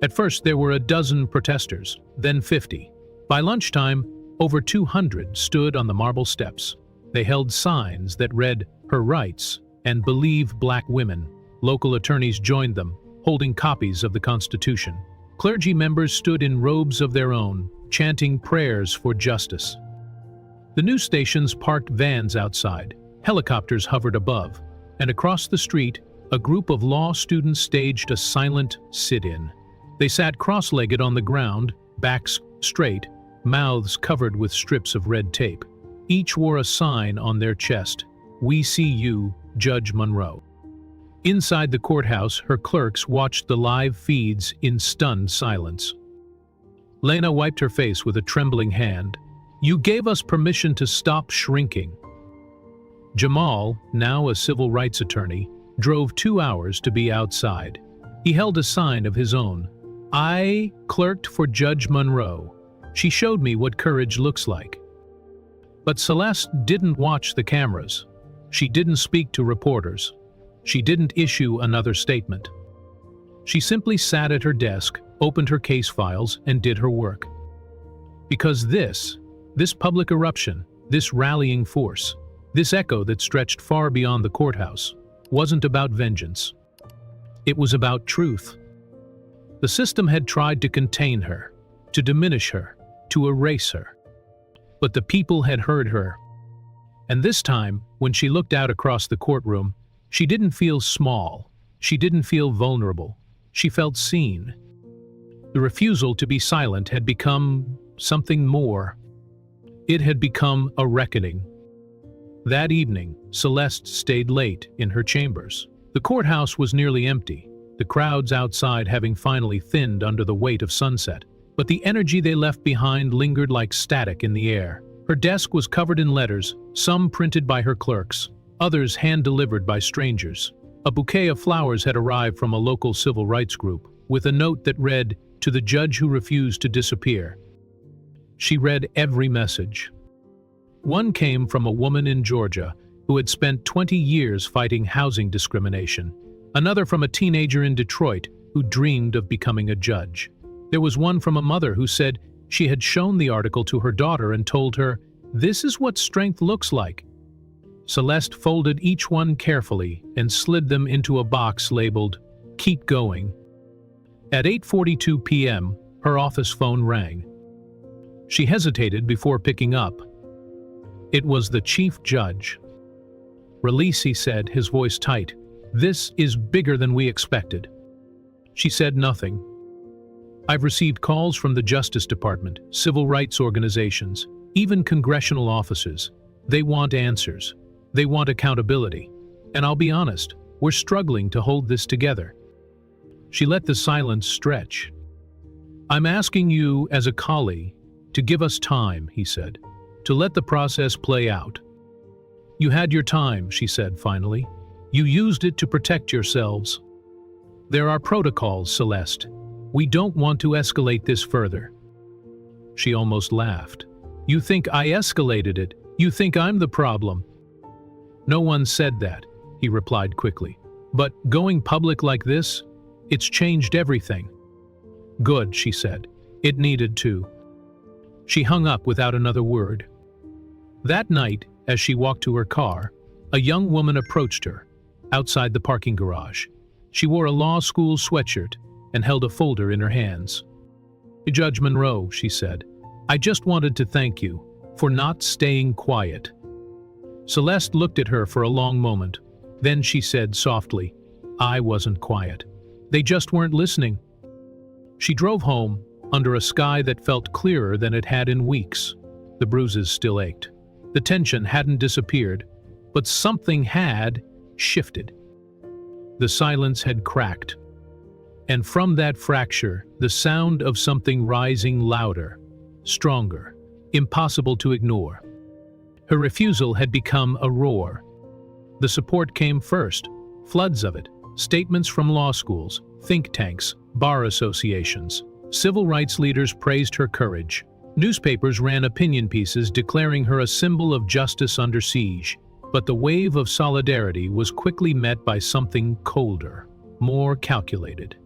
At first there were a dozen protesters, then 50. By lunchtime, over 200 stood on the marble steps. They held signs that read, "Her rights," and "Believe Black women." Local attorneys joined them, holding copies of the Constitution. Clergy members stood in robes of their own, chanting prayers for justice. The news stations parked vans outside. Helicopters hovered above, and across the street, a group of law students staged a silent sit-in. They sat cross-legged on the ground, backs straight, mouths covered with strips of red tape. Each wore a sign on their chest, "We see you, Judge Monroe." Inside the courthouse, her clerks watched the live feeds in stunned silence. Lena wiped her face with a trembling hand. "You gave us permission to stop shrinking." Jamal, now a civil rights attorney, drove 2 hours to be outside. He held a sign of his own. "I clerked for Judge Monroe. She showed me what courage looks like." But Celeste didn't watch the cameras. She didn't speak to reporters. She didn't issue another statement. She simply sat at her desk, opened her case files, and did her work. Because this public eruption, this rallying force, this echo that stretched far beyond the courthouse, wasn't about vengeance. It was about truth. The system had tried to contain her, to diminish her, to erase her. But the people had heard her. And this time, when she looked out across the courtroom, she didn't feel small. She didn't feel vulnerable. She felt seen. The refusal to be silent had become something more. It had become a reckoning. That evening, Celeste stayed late in her chambers. The courthouse was nearly empty, the crowds outside having finally thinned under the weight of sunset. But the energy they left behind lingered like static in the air. Her desk was covered in letters, some printed by her clerks, others hand-delivered by strangers. A bouquet of flowers had arrived from a local civil rights group, with a note that read, "To the judge who refused to disappear." She read every message. One came from a woman in Georgia who had spent 20 years fighting housing discrimination. Another from a teenager in Detroit who dreamed of becoming a judge. There was one from a mother who said she had shown the article to her daughter and told her, "This is what strength looks like." Celeste folded each one carefully and slid them into a box labeled, "Keep Going." At 8:42 p.m., her office phone rang. She hesitated before picking up. It was the chief judge. "Release," he said, his voice tight. "This is bigger than we expected." She said nothing. "I've received calls from the Justice Department, civil rights organizations, even congressional offices. They want answers. They want accountability. And I'll be honest, we're struggling to hold this together." She let the silence stretch. "I'm asking you, as a colleague, to give us time," he said, "to let the process play out." "You had your time," she said finally. "You used it to protect yourselves. There are protocols, Celeste. We don't want to escalate this further." She almost laughed. "You think I escalated it? You think I'm the problem?" "No one said that," he replied quickly. "But going public like this, it's changed everything." "Good," she said. "It needed to." She hung up without another word. That night, as she walked to her car, a young woman approached her, outside the parking garage. She wore a law school sweatshirt and held a folder in her hands. "Judge Monroe," she said, "I just wanted to thank you for not staying quiet." Celeste looked at her for a long moment. Then she said softly, "I wasn't quiet. They just weren't listening." She drove home, under a sky that felt clearer than it had in weeks. The bruises still ached. The tension hadn't disappeared, but something had shifted. The silence had cracked. And from that fracture, the sound of something rising louder, stronger, impossible to ignore. Her refusal had become a roar. The support came first, floods of it, statements from law schools, think tanks, bar associations. Civil rights leaders praised her courage. Newspapers ran opinion pieces declaring her a symbol of justice under siege. But the wave of solidarity was quickly met by something colder, more calculated.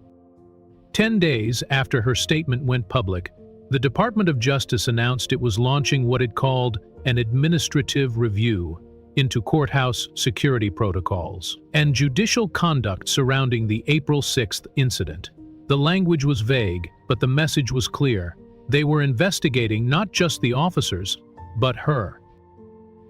10 days after her statement went public, the Department of Justice announced it was launching what it called an administrative review into courthouse security protocols and judicial conduct surrounding the April 6th incident. The language was vague, but the message was clear. They were investigating not just the officers, but her.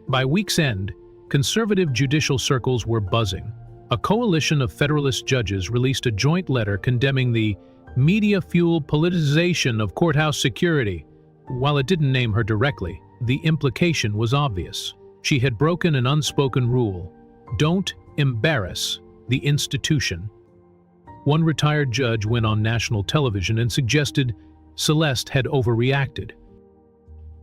By week's end, conservative judicial circles were buzzing. A coalition of Federalist judges released a joint letter condemning the media-fueled politicization of courthouse security. While it didn't name her directly, the implication was obvious. She had broken an unspoken rule: don't embarrass the institution. One retired judge went on national television and suggested Celeste had overreacted,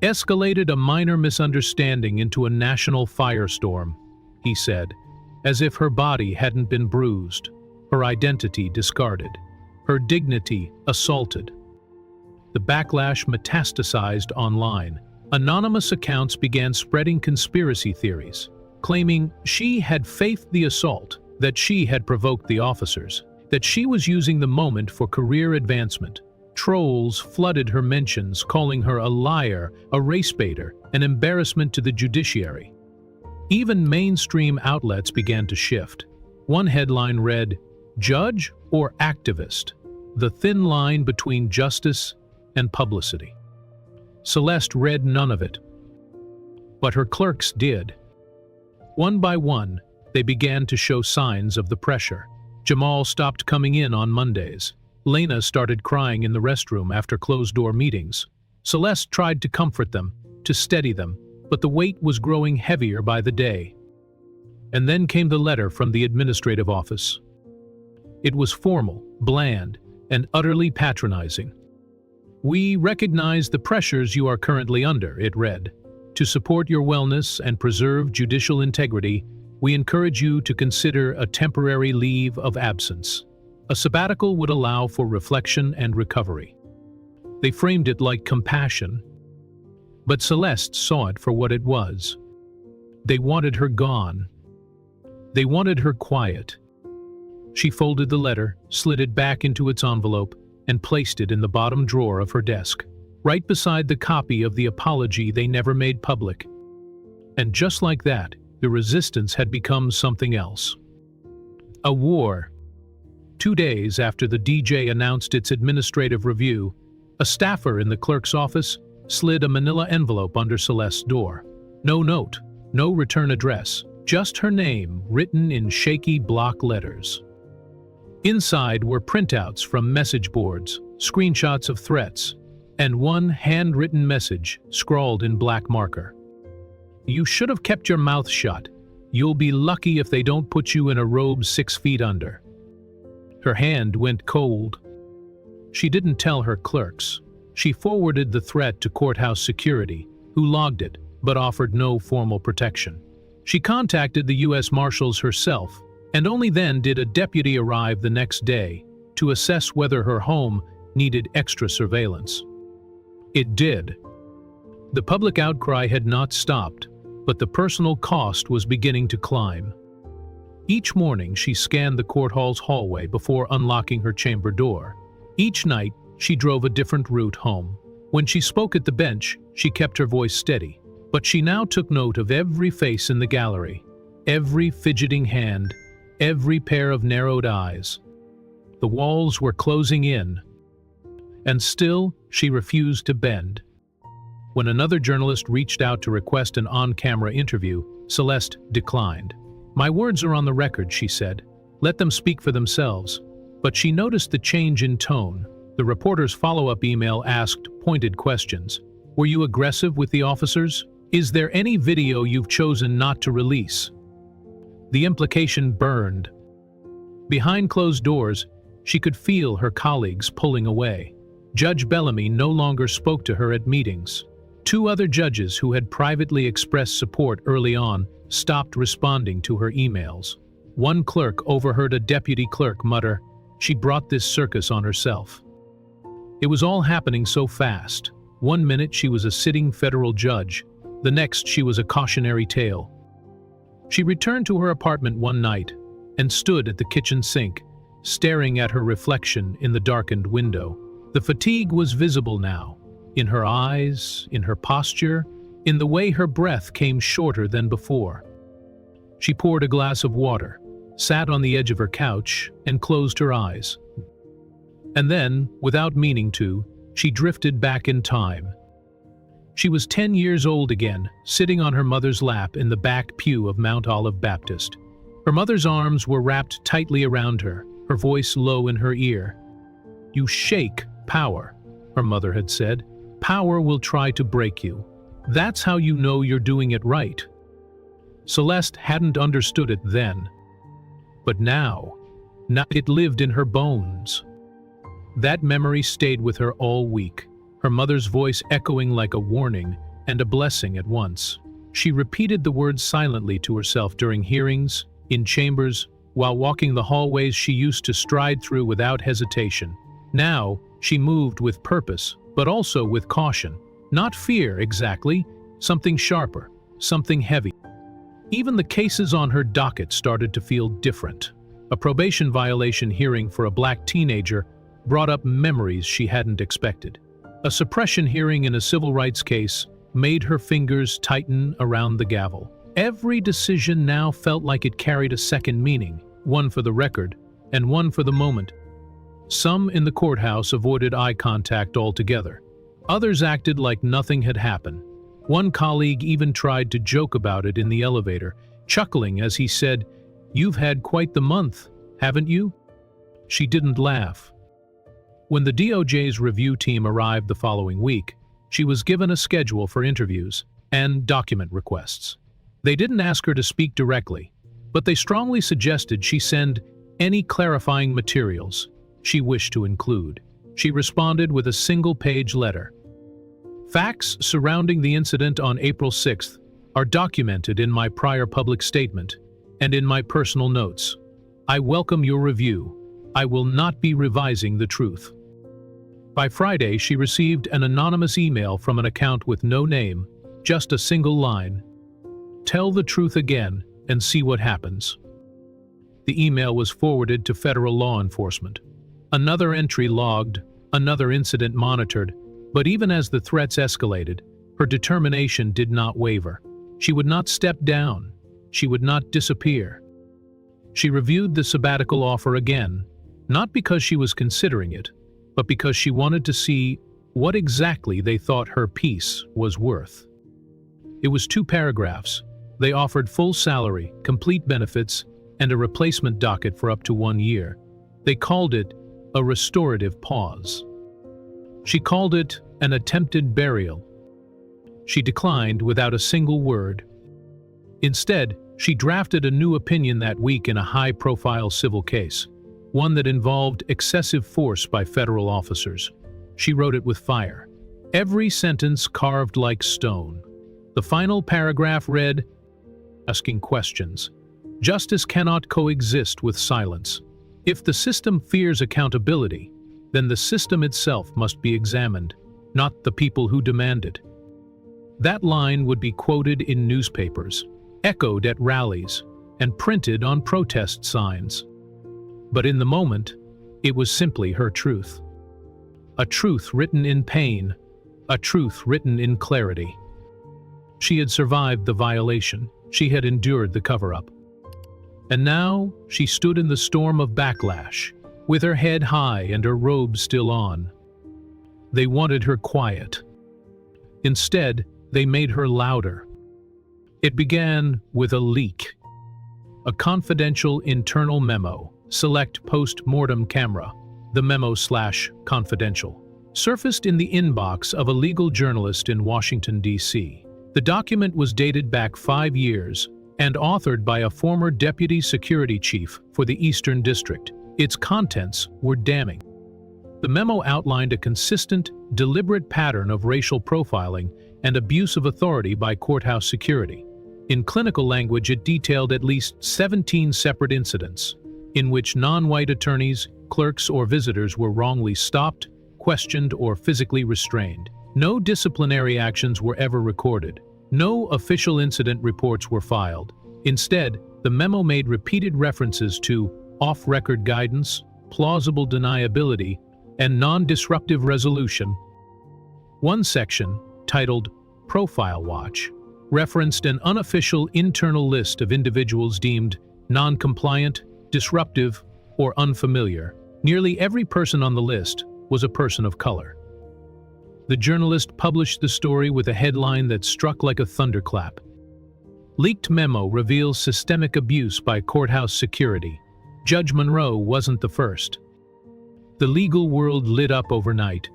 escalated a minor misunderstanding into a national firestorm. he said, as if her body hadn't been bruised, her identity discarded, her dignity assaulted. The backlash metastasized online. Anonymous accounts began spreading conspiracy theories, claiming she had faked the assault, that she had provoked the officers, that she was using the moment for career advancement. Trolls flooded her mentions, calling her a liar, a race baiter, an embarrassment to the judiciary. Even mainstream outlets began to shift. One headline read, "Judge or activist? The thin line between justice and publicity." Celeste read none of it, but her clerks did. One by one, they began to show signs of the pressure. Jamal stopped coming in on Mondays. Lena started crying in the restroom after closed-door meetings. Celeste tried to comfort them, to steady them, but the weight was growing heavier by the day. And then came the letter from the administrative office. It was formal, bland, and utterly patronizing. "We recognize the pressures you are currently under," it read. "To support your wellness and preserve judicial integrity, we encourage you to consider a temporary leave of absence. A sabbatical would allow for reflection and recovery." They framed it like compassion, but Celeste saw it for what it was. They wanted her gone. They wanted her quiet. She folded the letter, slid it back into its envelope, and placed it in the bottom drawer of her desk, right beside the copy of the apology they never made public. And just like that, the resistance had become something else. A war. 2 days after the DJ announced its administrative review, a staffer in the clerk's office slid a manila envelope under Celeste's door. No note, no return address, just her name written in shaky block letters. Inside were printouts from message boards, screenshots of threats, and one handwritten message scrawled in black marker. "You should have kept your mouth shut. You'll be lucky if they don't put you in a robe 6 feet under." Her hand went cold. She didn't tell her clerks. She forwarded the threat to courthouse security, who logged it, but offered no formal protection. She contacted the U.S. Marshals herself, and only then did a deputy arrive the next day to assess whether her home needed extra surveillance. It did. The public outcry had not stopped, but the personal cost was beginning to climb. Each morning she scanned the court hall's hallway before unlocking her chamber door. Each night she drove a different route home. When she spoke at the bench, she kept her voice steady, but she now took note of every face in the gallery, every fidgeting hand, every pair of narrowed eyes. The walls were closing in, and still she refused to bend. When another journalist reached out to request an on-camera interview, Celeste declined. "My words are on the record," she said. "Let them speak for themselves." But she noticed the change in tone. The reporter's follow-up email asked pointed questions. "Were you aggressive with the officers? Is there any video you've chosen not to release?" The implication burned. Behind closed doors, she could feel her colleagues pulling away. Judge Bellamy no longer spoke to her at meetings. 2 other judges who had privately expressed support early on stopped responding to her emails. One clerk overheard a deputy clerk mutter, "She brought this circus on herself." It was all happening so fast. One minute she was a sitting federal judge, the next she was a cautionary tale. She returned to her apartment one night and stood at the kitchen sink, staring at her reflection in the darkened window. The fatigue was visible now, in her eyes, in her posture, in the way her breath came shorter than before. She poured a glass of water, sat on the edge of her couch, and closed her eyes. And then, without meaning to, she drifted back in time. She was 10 years old again, sitting on her mother's lap in the back pew of Mount Olive Baptist. Her mother's arms were wrapped tightly around her, her voice low in her ear. "You shake power," her mother had said. "Power will try to break you. That's how you know you're doing it right." Celeste hadn't understood it then. But now it lived in her bones. That memory stayed with her all week, her mother's voice echoing like a warning and a blessing at once. She repeated the words silently to herself during hearings, in chambers, while walking the hallways she used to stride through without hesitation. Now, she moved with purpose, but also with caution. Not fear, exactly, something sharper, something heavy. Even the cases on her docket started to feel different. A probation violation hearing for a black teenager brought up memories she hadn't expected. A suppression hearing in a civil rights case made her fingers tighten around the gavel. Every decision now felt like it carried a second meaning, one for the record and one for the moment. Some in the courthouse avoided eye contact altogether. Others acted like nothing had happened. One colleague even tried to joke about it in the elevator, chuckling as he said, "You've had quite the month, haven't you?" She didn't laugh. When the DOJ's review team arrived the following week, she was given a schedule for interviews and document requests. They didn't ask her to speak directly, but they strongly suggested she send any clarifying materials she wished to include. She responded with a single-page letter. Facts surrounding the incident on April 6th are documented in my prior public statement and in my personal notes. I welcome your review. I will not be revising the truth. By Friday, she received an anonymous email from an account with no name, just a single line. Tell the truth again and see what happens. The email was forwarded to federal law enforcement. Another entry logged, another incident monitored, but even as the threats escalated, her determination did not waver. She would not step down. She would not disappear. She reviewed the sabbatical offer again, not because she was considering it, but because she wanted to see what exactly they thought her peace was worth. It was 2 paragraphs. They offered full salary, complete benefits, and a replacement docket for up to 1 year. They called it a restorative pause. She called it an attempted burial. She declined without a single word. Instead, she drafted a new opinion that week in a high-profile civil case, one that involved excessive force by federal officers. She wrote it with fire. Every sentence carved like stone. The final paragraph read, asking questions. Justice cannot coexist with silence. If the system fears accountability, then the system itself must be examined, not the people who demand it. That line would be quoted in newspapers, echoed at rallies, and printed on protest signs. But in the moment, it was simply her truth. A truth written in pain, a truth written in clarity. She had survived the violation. She had endured the cover-up. And now she stood in the storm of backlash, with her head high and her robe still on. They wanted her quiet. Instead, they made her louder. It began with a leak. A confidential internal memo, select post-mortem camera, the memo/confidential, surfaced in the inbox of a legal journalist in Washington, D.C. The document was dated back 5 years and authored by a former deputy security chief for the Eastern District. Its contents were damning. The memo outlined a consistent, deliberate pattern of racial profiling and abuse of authority by courthouse security. In clinical language, it detailed at least 17 separate incidents in which non-white attorneys, clerks, or visitors were wrongly stopped, questioned, or physically restrained. No disciplinary actions were ever recorded. No official incident reports were filed. Instead, the memo made repeated references to off-record guidance, plausible deniability, and non-disruptive resolution. One section, titled Profile Watch, referenced an unofficial internal list of individuals deemed non-compliant, disruptive, or unfamiliar. Nearly every person on the list was a person of color. The journalist published the story with a headline that struck like a thunderclap. Leaked memo reveals systemic abuse by courthouse security. Judge Monroe wasn't the first. The legal world lit up overnight.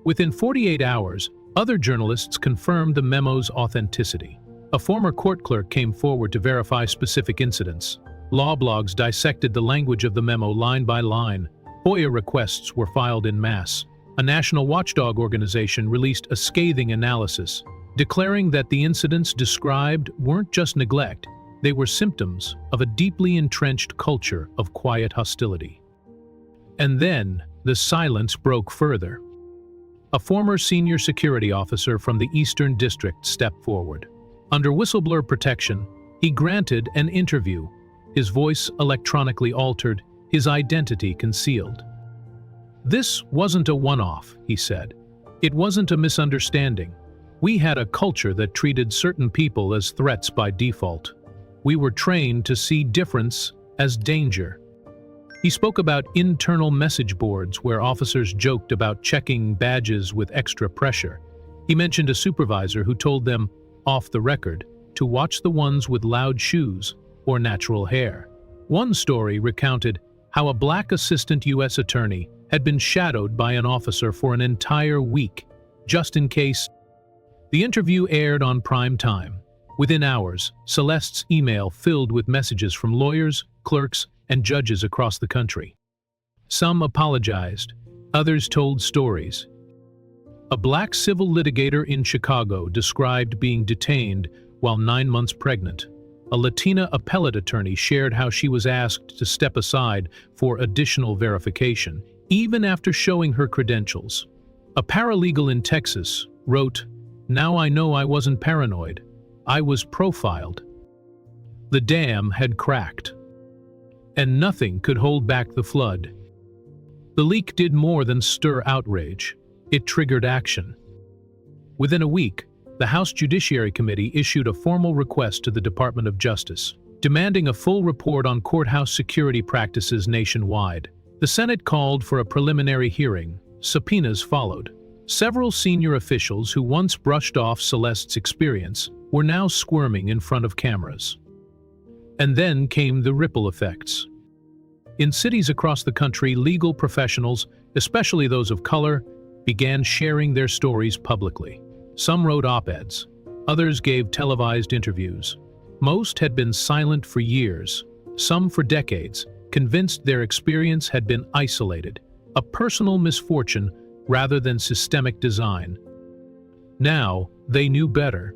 Within 48 hours, other journalists confirmed the memo's authenticity. A former court clerk came forward to verify specific incidents. Law blogs dissected the language of the memo line by line. FOIA requests were filed en masse. A national watchdog organization released a scathing analysis. declaring that the incidents described weren't just neglect, they were symptoms of a deeply entrenched culture of quiet hostility. And then, the silence broke further. A former senior security officer from the Eastern District stepped forward. Under whistleblower protection, he granted an interview, his voice electronically altered, his identity concealed. "This wasn't a one-off," he said. "It wasn't a misunderstanding. We had a culture that treated certain people as threats by default. We were trained to see difference as danger." He spoke about internal message boards where officers joked about checking badges with extra pressure. He mentioned a supervisor who told them, off the record, to watch the ones with loud shoes or natural hair. One story recounted how a black assistant U.S. attorney had been shadowed by an officer for an entire week, just in case. The interview aired on prime time. Within hours, Celeste's email filled with messages from lawyers, clerks, and judges across the country. Some apologized, others told stories. A black civil litigator in Chicago described being detained while 9 months pregnant. A Latina appellate attorney shared how she was asked to step aside for additional verification, even after showing her credentials. A paralegal in Texas wrote, "Now I know I wasn't paranoid. I was profiled." The dam had cracked, and nothing could hold back the flood. The leak did more than stir outrage. It triggered action. Within a week, the House Judiciary Committee issued a formal request to the Department of Justice, demanding a full report on courthouse security practices nationwide. The Senate called for a preliminary hearing. Subpoenas followed. Several senior officials who once brushed off Celeste's experience were now squirming in front of cameras. And then came the ripple effects. In cities across the country, legal professionals, especially those of color, began sharing their stories publicly. Some wrote op-eds, others gave televised interviews. Most had been silent for years, some for decades, convinced their experience had been isolated, a personal misfortune rather than systemic design. Now, they knew better.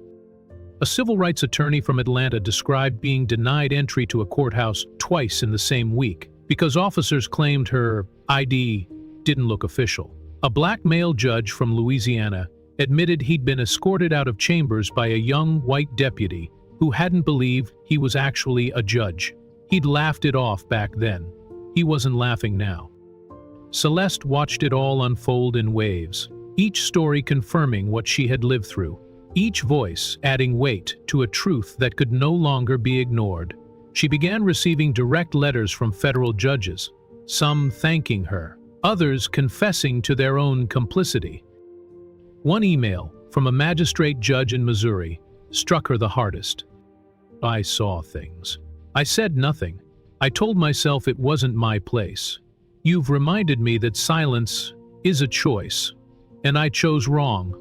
A civil rights attorney from Atlanta described being denied entry to a courthouse twice in the same week because officers claimed her ID didn't look official. A black male judge from Louisiana admitted he'd been escorted out of chambers by a young white deputy who hadn't believed he was actually a judge. He'd laughed it off back then. He wasn't laughing now. Celeste watched it all unfold in waves, each story confirming what she had lived through, each voice adding weight to a truth that could no longer be ignored. She began receiving direct letters from federal judges, some thanking her, others confessing to their own complicity. One email from a magistrate judge in Missouri struck her the hardest. "I saw things. I said nothing. I told myself it wasn't my place. You've reminded me that silence is a choice, and I chose wrong."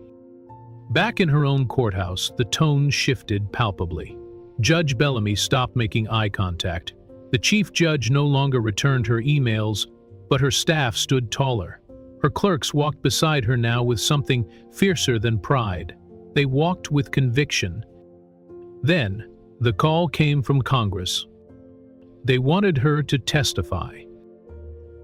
Back in her own courthouse, the tone shifted palpably. Judge Bellamy stopped making eye contact. The chief judge no longer returned her emails, but her staff stood taller. Her clerks walked beside her now with something fiercer than pride. They walked with conviction. Then, the call came from Congress. They wanted her to testify.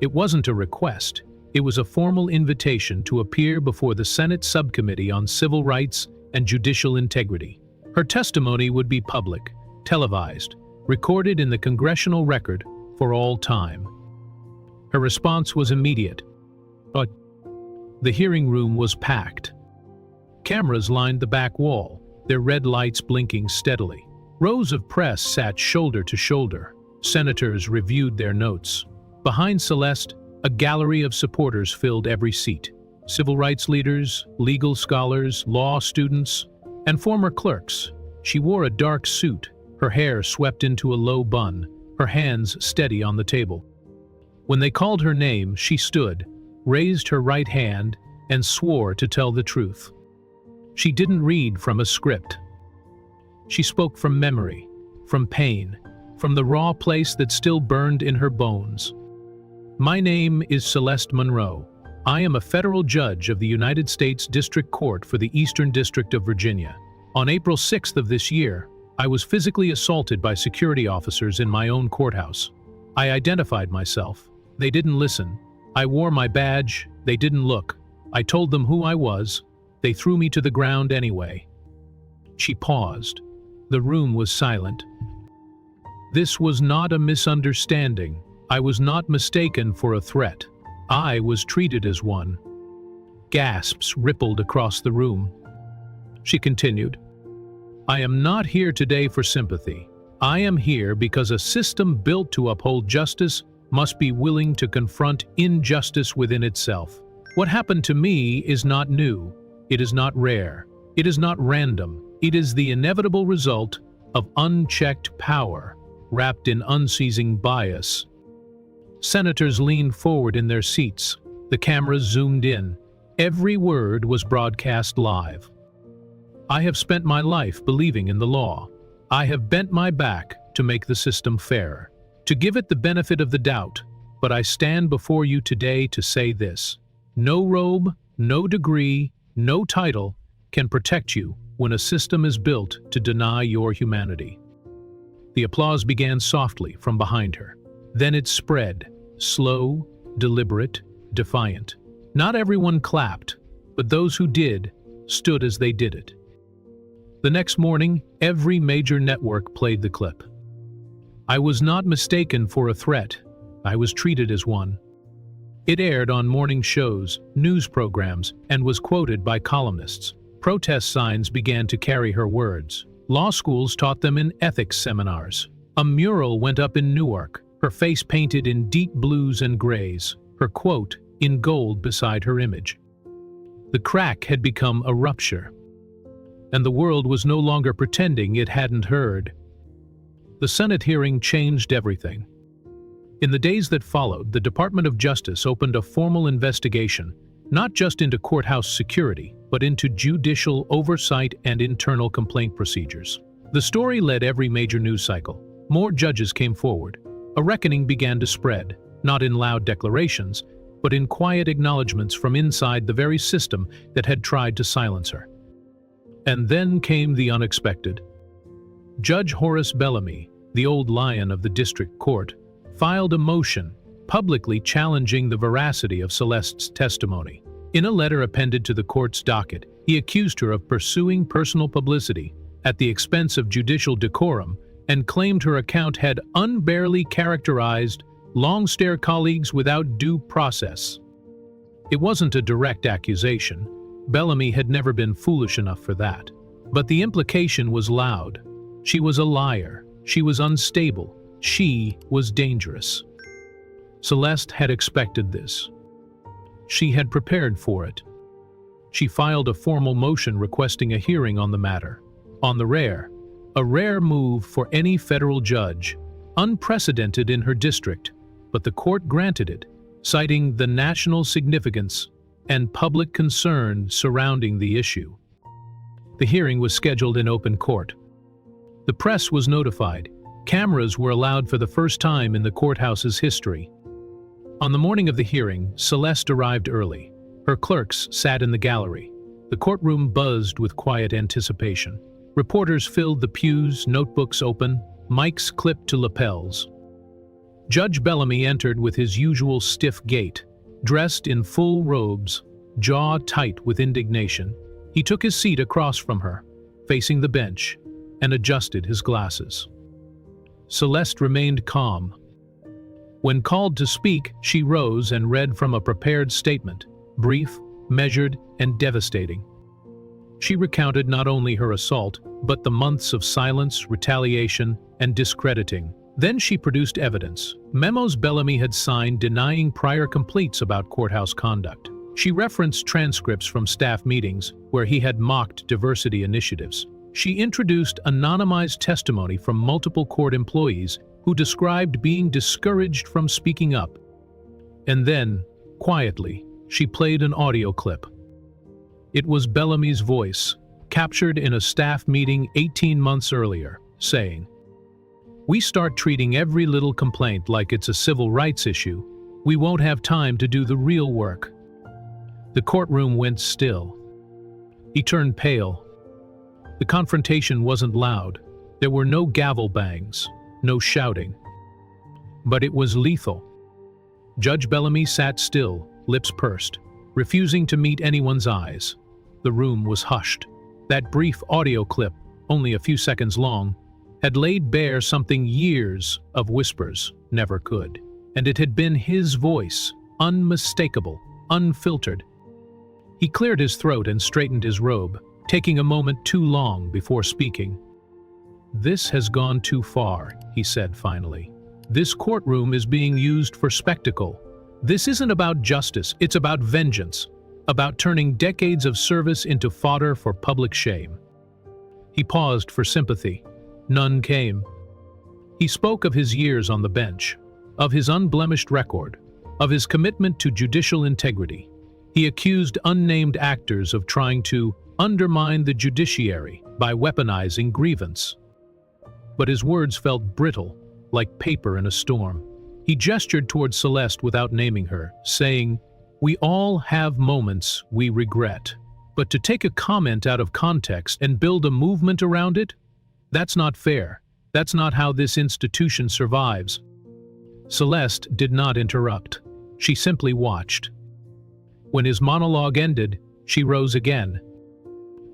It wasn't a request. It was a formal invitation to appear before the Senate Subcommittee on Civil Rights and Judicial Integrity. Her testimony would be public, televised, recorded in the congressional record for all time. Her response was immediate, but the hearing room was packed. Cameras lined the back wall, their red lights blinking steadily. Rows of press sat shoulder to shoulder. Senators reviewed their notes. Behind Celeste, a gallery of supporters filled every seat. Civil rights leaders, legal scholars, law students, and former clerks. She wore a dark suit, her hair swept into a low bun, her hands steady on the table. When they called her name, she stood, raised her right hand, and swore to tell the truth. She didn't read from a script. She spoke from memory, from pain, from the raw place that still burned in her bones. "My name is Celeste Monroe. I am a federal judge of the United States District Court for the Eastern District of Virginia. On April 6th of this year, I was physically assaulted by security officers in my own courthouse. I identified myself. They didn't listen. I wore my badge. They didn't look. I told them who I was. They threw me to the ground anyway. She paused. The room was silent. This was not a misunderstanding. I was not mistaken for a threat. I was treated as one. Gasps rippled across the room. She continued, "I am not here today for sympathy. I am here because a system built to uphold justice must be willing to confront injustice within itself. What happened to me is not new. It is not rare. It is not random. It is the inevitable result of unchecked power, wrapped in unceasing bias." Senators leaned forward in their seats. The cameras zoomed in. Every word was broadcast live. I have spent my life believing in the law. I have bent my back to make the system fair, to give it the benefit of the doubt, but I stand before you today to say this: no robe, no degree, no title can protect you when a system is built to deny your humanity. The applause began softly from behind her. Then it spread, slow, deliberate, defiant. Not everyone clapped, but those who did stood as they did it. The next morning, every major network played the clip. I was not mistaken for a threat. I was treated as one. It aired on morning shows, news programs, and was quoted by columnists. Protest signs began to carry her words. Law schools taught them in ethics seminars. A mural went up in Newark, her face painted in deep blues and grays, her quote in gold beside her image. The crack had become a rupture, and the world was no longer pretending it hadn't heard. The Senate hearing changed everything. In the days that followed, the Department of Justice opened a formal investigation, not just into courthouse security, but into judicial oversight and internal complaint procedures. The story led every major news cycle. More judges came forward. A reckoning began to spread, not in loud declarations, but in quiet acknowledgments from inside the very system that had tried to silence her. And then came the unexpected. Judge Horace Bellamy, the old lion of the district court, filed a motion publicly challenging the veracity of Celeste's testimony. In a letter appended to the court's docket, he accused her of pursuing personal publicity at the expense of judicial decorum and claimed her account had unfairly characterized long-stare colleagues without due process. It wasn't a direct accusation. Bellamy had never been foolish enough for that. But the implication was loud. She was a liar. She was unstable. She was dangerous. Celeste had expected this. She had prepared for it. She filed a formal motion requesting a hearing on the matter. On the rare, a rare move for any federal judge, unprecedented in her district, but the court granted it, citing the national significance and public concern surrounding the issue. The hearing was scheduled in open court. The press was notified. Cameras were allowed for the first time in the courthouse's history. On the morning of the hearing, Celeste arrived early. Her clerks sat in the gallery. The courtroom buzzed with quiet anticipation. Reporters filled the pews, notebooks open, mics clipped to lapels. Judge Bellamy entered with his usual stiff gait. Dressed in full robes, jaw tight with indignation, he took his seat across from her, facing the bench, and adjusted his glasses. Celeste remained calm. When called to speak, she rose and read from a prepared statement, brief, measured, and devastating. She recounted not only her assault, but the months of silence, retaliation, and discrediting. Then she produced evidence, memos Bellamy had signed denying prior complaints about courthouse conduct. She referenced transcripts from staff meetings where he had mocked diversity initiatives. She introduced anonymized testimony from multiple court employees who described being discouraged from speaking up. And then, quietly, she played an audio clip. It was Bellamy's voice, captured in a staff meeting 18 months earlier, saying, "We start treating every little complaint like it's a civil rights issue. We won't have time to do the real work." The courtroom went still. He turned pale. The confrontation wasn't loud. There were no gavel bangs, no shouting. But it was lethal. Judge Bellamy sat still, lips pursed, refusing to meet anyone's eyes. The room was hushed. That brief audio clip, only a few seconds long, had laid bare something years of whispers never could. And it had been his voice, unmistakable, unfiltered. He cleared his throat and straightened his robe, taking a moment too long before speaking. "This has gone too far," he said finally. "This courtroom is being used for spectacle. This isn't about justice, it's about vengeance, about turning decades of service into fodder for public shame." He paused for sympathy. None came. He spoke of his years on the bench, of his unblemished record, of his commitment to judicial integrity. He accused unnamed actors of trying to undermine the judiciary by weaponizing grievance. But his words felt brittle, like paper in a storm. He gestured toward Celeste without naming her, saying, "We all have moments we regret. But to take a comment out of context and build a movement around it? That's not fair. That's not how this institution survives." Celeste did not interrupt. She simply watched. When his monologue ended, she rose again.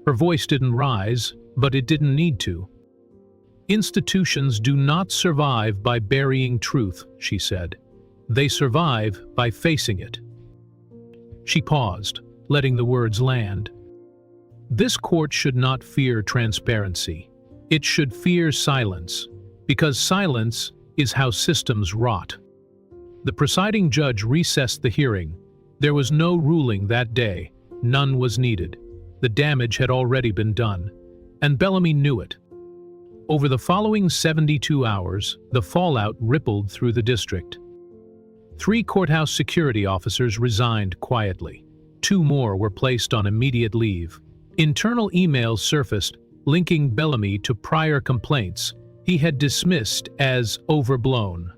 Her voice didn't rise, but it didn't need to. "Institutions do not survive by burying truth," she said. "They survive by facing it." She paused, letting the words land. This court should not fear transparency. It should fear silence, because silence is how systems rot. The presiding judge recessed the hearing. There was no ruling that day. None was needed. The damage had already been done, and Bellamy knew it. Over the following 72 hours, the fallout rippled through the district. 3 courthouse security officers resigned quietly. 2 more were placed on immediate leave. Internal emails surfaced linking Bellamy to prior complaints he had dismissed as overblown.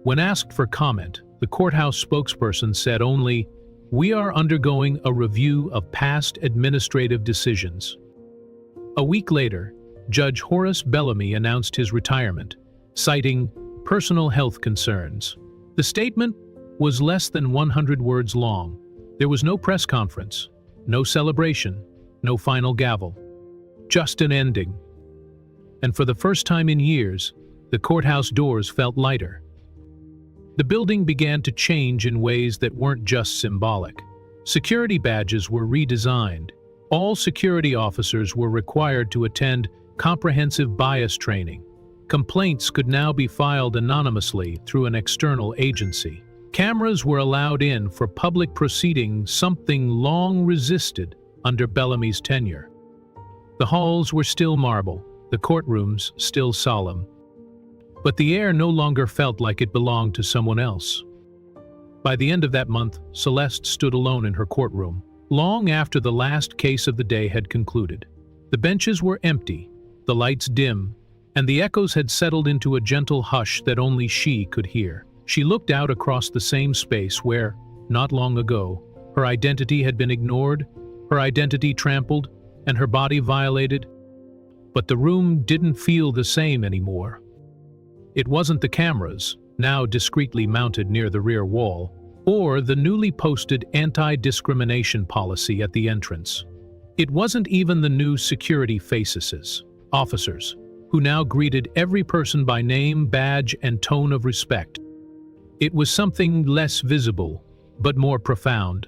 When asked for comment, the courthouse spokesperson said only, "We are undergoing a review of past administrative decisions." A week later, Judge Horace Bellamy announced his retirement, citing personal health concerns. The statement was less than 100 words long. There was no press conference, no celebration, no final gavel. Just an ending. And for the first time in years, the courthouse doors felt lighter. The building began to change in ways that weren't just symbolic. Security badges were redesigned. All security officers were required to attend comprehensive bias training. Complaints could now be filed anonymously through an external agency. Cameras were allowed in for public proceedings, something long resisted under Bellamy's tenure. The halls were still marble, the courtrooms still solemn. But the air no longer felt like it belonged to someone else. By the end of that month, Celeste stood alone in her courtroom, long after the last case of the day had concluded. The benches were empty, the lights dim, and the echoes had settled into a gentle hush that only she could hear. She looked out across the same space where, not long ago, her identity had been ignored, her identity trampled, and her body violated. But the room didn't feel the same anymore. It wasn't the cameras, now discreetly mounted near the rear wall, or the newly posted anti-discrimination policy at the entrance. It wasn't even the new security faces, officers, who now greeted every person by name, badge, and tone of respect. It was something less visible, but more profound.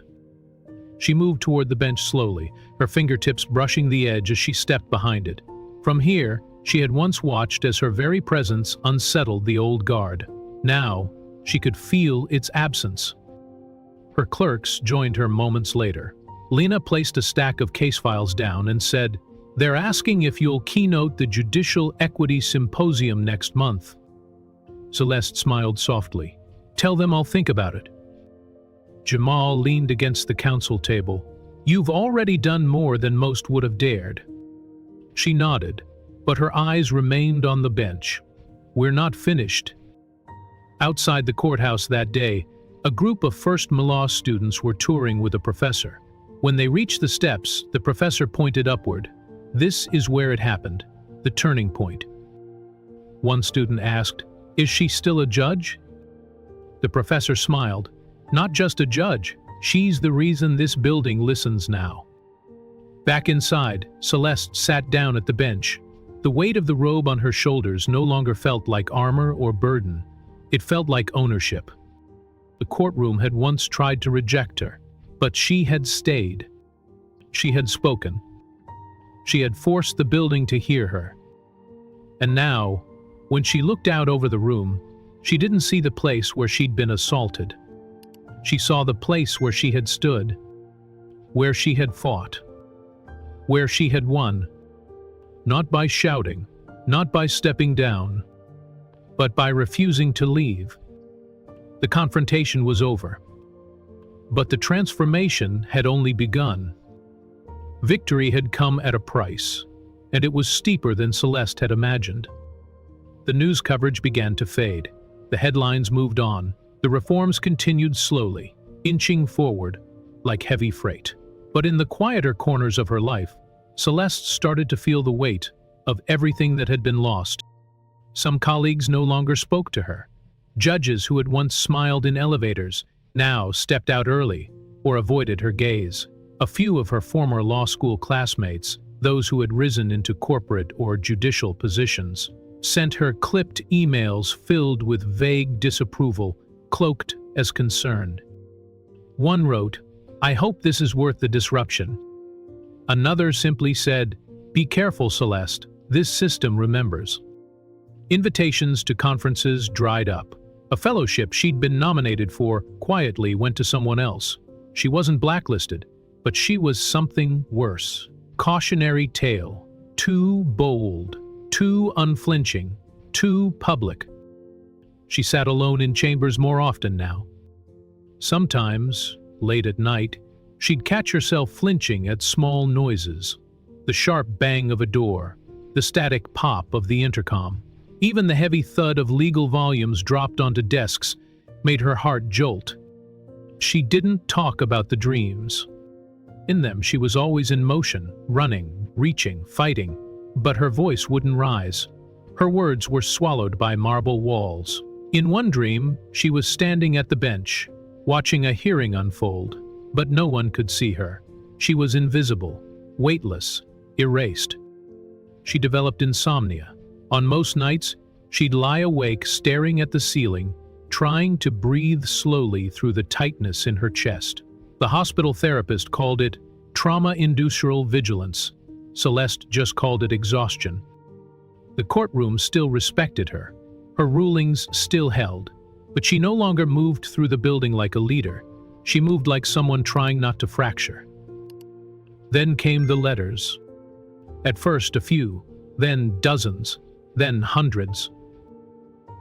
She moved toward the bench slowly, her fingertips brushing the edge as she stepped behind it. From here, she had once watched as her very presence unsettled the old guard. Now, she could feel its absence. Her clerks joined her moments later. Lena placed a stack of case files down and said, "They're asking if you'll keynote the Judicial Equity Symposium next month." Celeste smiled softly. "Tell them I'll think about it." Jamal leaned against the counsel table. "You've already done more than most would have dared." She nodded, but her eyes remained on the bench. "We're not finished." Outside the courthouse that day, a group of first law students were touring with a professor. When they reached the steps, the professor pointed upward. This is where it happened, the turning point. One student asked, "Is she still a judge?" The professor smiled. "Not just a judge, she's the reason this building listens now." Back inside, Celeste sat down at the bench. The weight of the robe on her shoulders no longer felt like armor or burden. It felt like ownership. The courtroom had once tried to reject her, but she had stayed. She had spoken. She had forced the building to hear her. And now, when she looked out over the room, she didn't see the place where she'd been assaulted. She saw the place where she had stood, where she had fought, where she had won. Not by shouting, not by stepping down, but by refusing to leave. The confrontation was over. But the transformation had only begun. Victory had come at a price, and it was steeper than Celeste had imagined. The news coverage began to fade. The headlines moved on. The reforms continued slowly, inching forward like heavy freight. But in the quieter corners of her life, Celeste started to feel the weight of everything that had been lost. Some colleagues no longer spoke to her. Judges who had once smiled in elevators now stepped out early or avoided her gaze. A few of her former law school classmates, those who had risen into corporate or judicial positions, sent her clipped emails filled with vague disapproval, cloaked as concern. One wrote, "I hope this is worth the disruption." Another simply said, "Be careful, Celeste, this system remembers." Invitations to conferences dried up. A fellowship she'd been nominated for quietly went to someone else. She wasn't blacklisted, but she was something worse. Cautionary tale. Too bold. Too unflinching. Too public. She sat alone in chambers more often now. Sometimes, late at night, she'd catch herself flinching at small noises. The sharp bang of a door, the static pop of the intercom. Even the heavy thud of legal volumes dropped onto desks made her heart jolt. She didn't talk about the dreams. In them she was always in motion, running, reaching, fighting, but her voice wouldn't rise. Her words were swallowed by marble walls. In one dream, she was standing at the bench, watching a hearing unfold, but no one could see her. She was invisible, weightless, erased. She developed insomnia. On most nights, she'd lie awake staring at the ceiling, trying to breathe slowly through the tightness in her chest. The hospital therapist called it trauma-inducial vigilance. Celeste just called it exhaustion. The courtroom still respected her. Her rulings still held, but she no longer moved through the building like a leader. She moved like someone trying not to fracture. Then came the letters. At first a few, then dozens, then hundreds.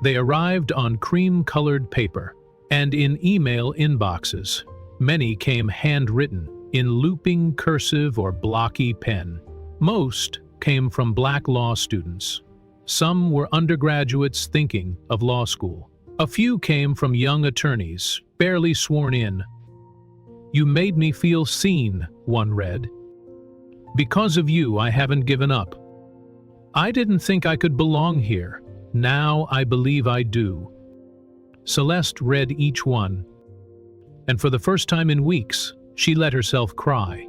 They arrived on cream-colored paper and in email inboxes. Many came handwritten, in looping cursive or blocky pen. Most came from black law students. Some were undergraduates thinking of law school. A few came from young attorneys, barely sworn in. "You made me feel seen," one read. "Because of you, I haven't given up. I didn't think I could belong here. Now I believe I do." Celeste read each one, and for the first time in weeks, she let herself cry.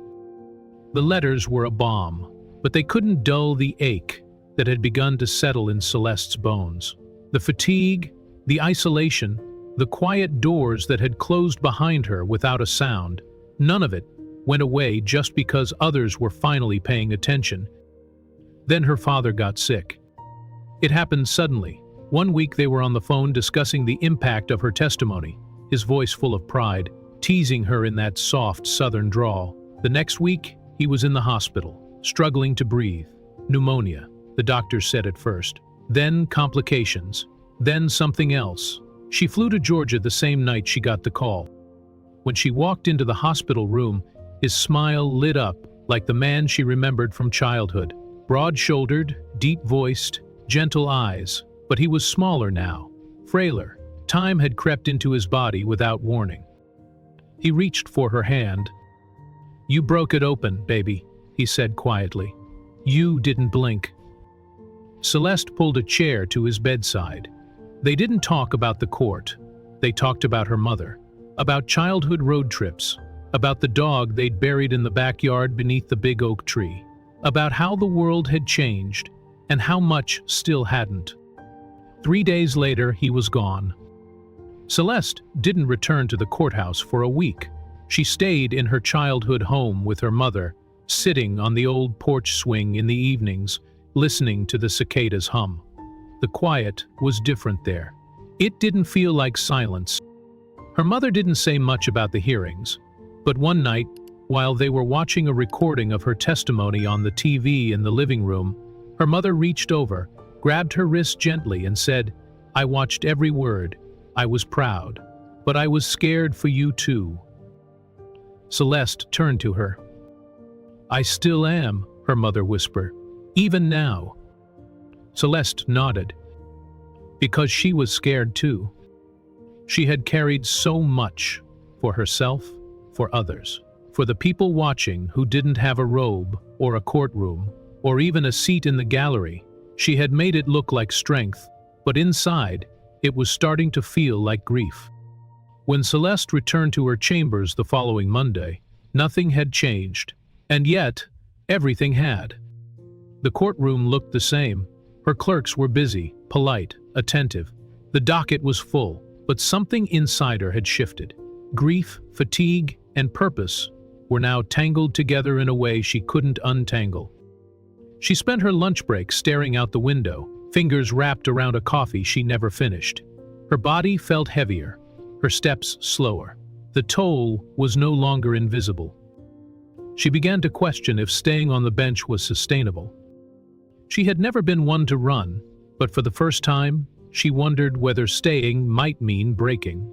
The letters were a balm, but they couldn't dull the ache that had begun to settle in Celeste's bones. The fatigue, the isolation, the quiet doors that had closed behind her without a sound, none of it went away just because others were finally paying attention. Then her father got sick. It happened suddenly. One week they were on the phone discussing the impact of her testimony, his voice full of pride, teasing her in that soft southern drawl. The next week, he was in the hospital, struggling to breathe. Pneumonia, the doctors said at first. Then complications. Then something else. She flew to Georgia the same night she got the call. When she walked into the hospital room, his smile lit up like the man she remembered from childhood. Broad-shouldered, deep-voiced, gentle eyes, but he was smaller now, frailer. Time had crept into his body without warning. He reached for her hand. "You broke it open, baby," he said quietly. You didn't blink." Celeste pulled a chair to his bedside. They didn't talk about the court. They talked about her mother, about childhood road trips, about the dog they'd buried in the backyard beneath the big oak tree, about how the world had changed and how much still hadn't. 3 days later, he was gone. Celeste didn't return to the courthouse for a week. She stayed in her childhood home with her mother, sitting on the old porch swing in the evenings, listening to the cicadas hum. The quiet was different there. It didn't feel like silence. Her mother didn't say much about the hearings, but one night, while they were watching a recording of her testimony on the TV in the living room, her mother reached over, grabbed her wrist gently and said, "I watched every word. I was proud, but I was scared for you too." Celeste turned to her. "I still am," her mother whispered, "even now." Celeste nodded. Because she was scared too. She had carried so much, for herself, for others, for the people watching who didn't have a robe or a courtroom or even a seat in the gallery. She had made it look like strength, but inside, it was starting to feel like grief. When Celeste returned to her chambers the following Monday, nothing had changed, and yet, everything had. The courtroom looked the same. Her clerks were busy, polite, attentive. The docket was full, but something inside her had shifted. Grief, fatigue, and purpose were now tangled together in a way she couldn't untangle. She spent her lunch break staring out the window, fingers wrapped around a coffee she never finished. Her body felt heavier, her steps slower. The toll was no longer invisible. She began to question if staying on the bench was sustainable. She had never been one to run, but for the first time, she wondered whether staying might mean breaking.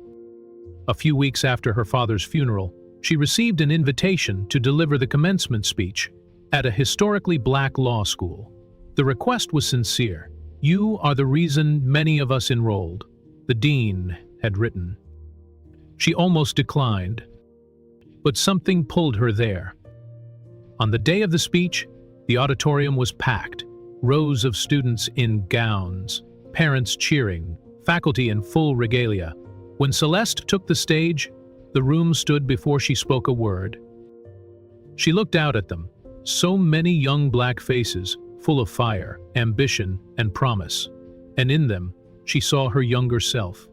A few weeks after her father's funeral, she received an invitation to deliver the commencement speech at a historically black law school. The request was sincere. "You are the reason many of us enrolled," the dean had written. She almost declined, but something pulled her there. On the day of the speech, the auditorium was packed, rows of students in gowns, parents cheering, faculty in full regalia. When Celeste took the stage, the room stood before she spoke a word. She looked out at them, so many young black faces, full of fire, ambition, and promise. And in them, she saw her younger self.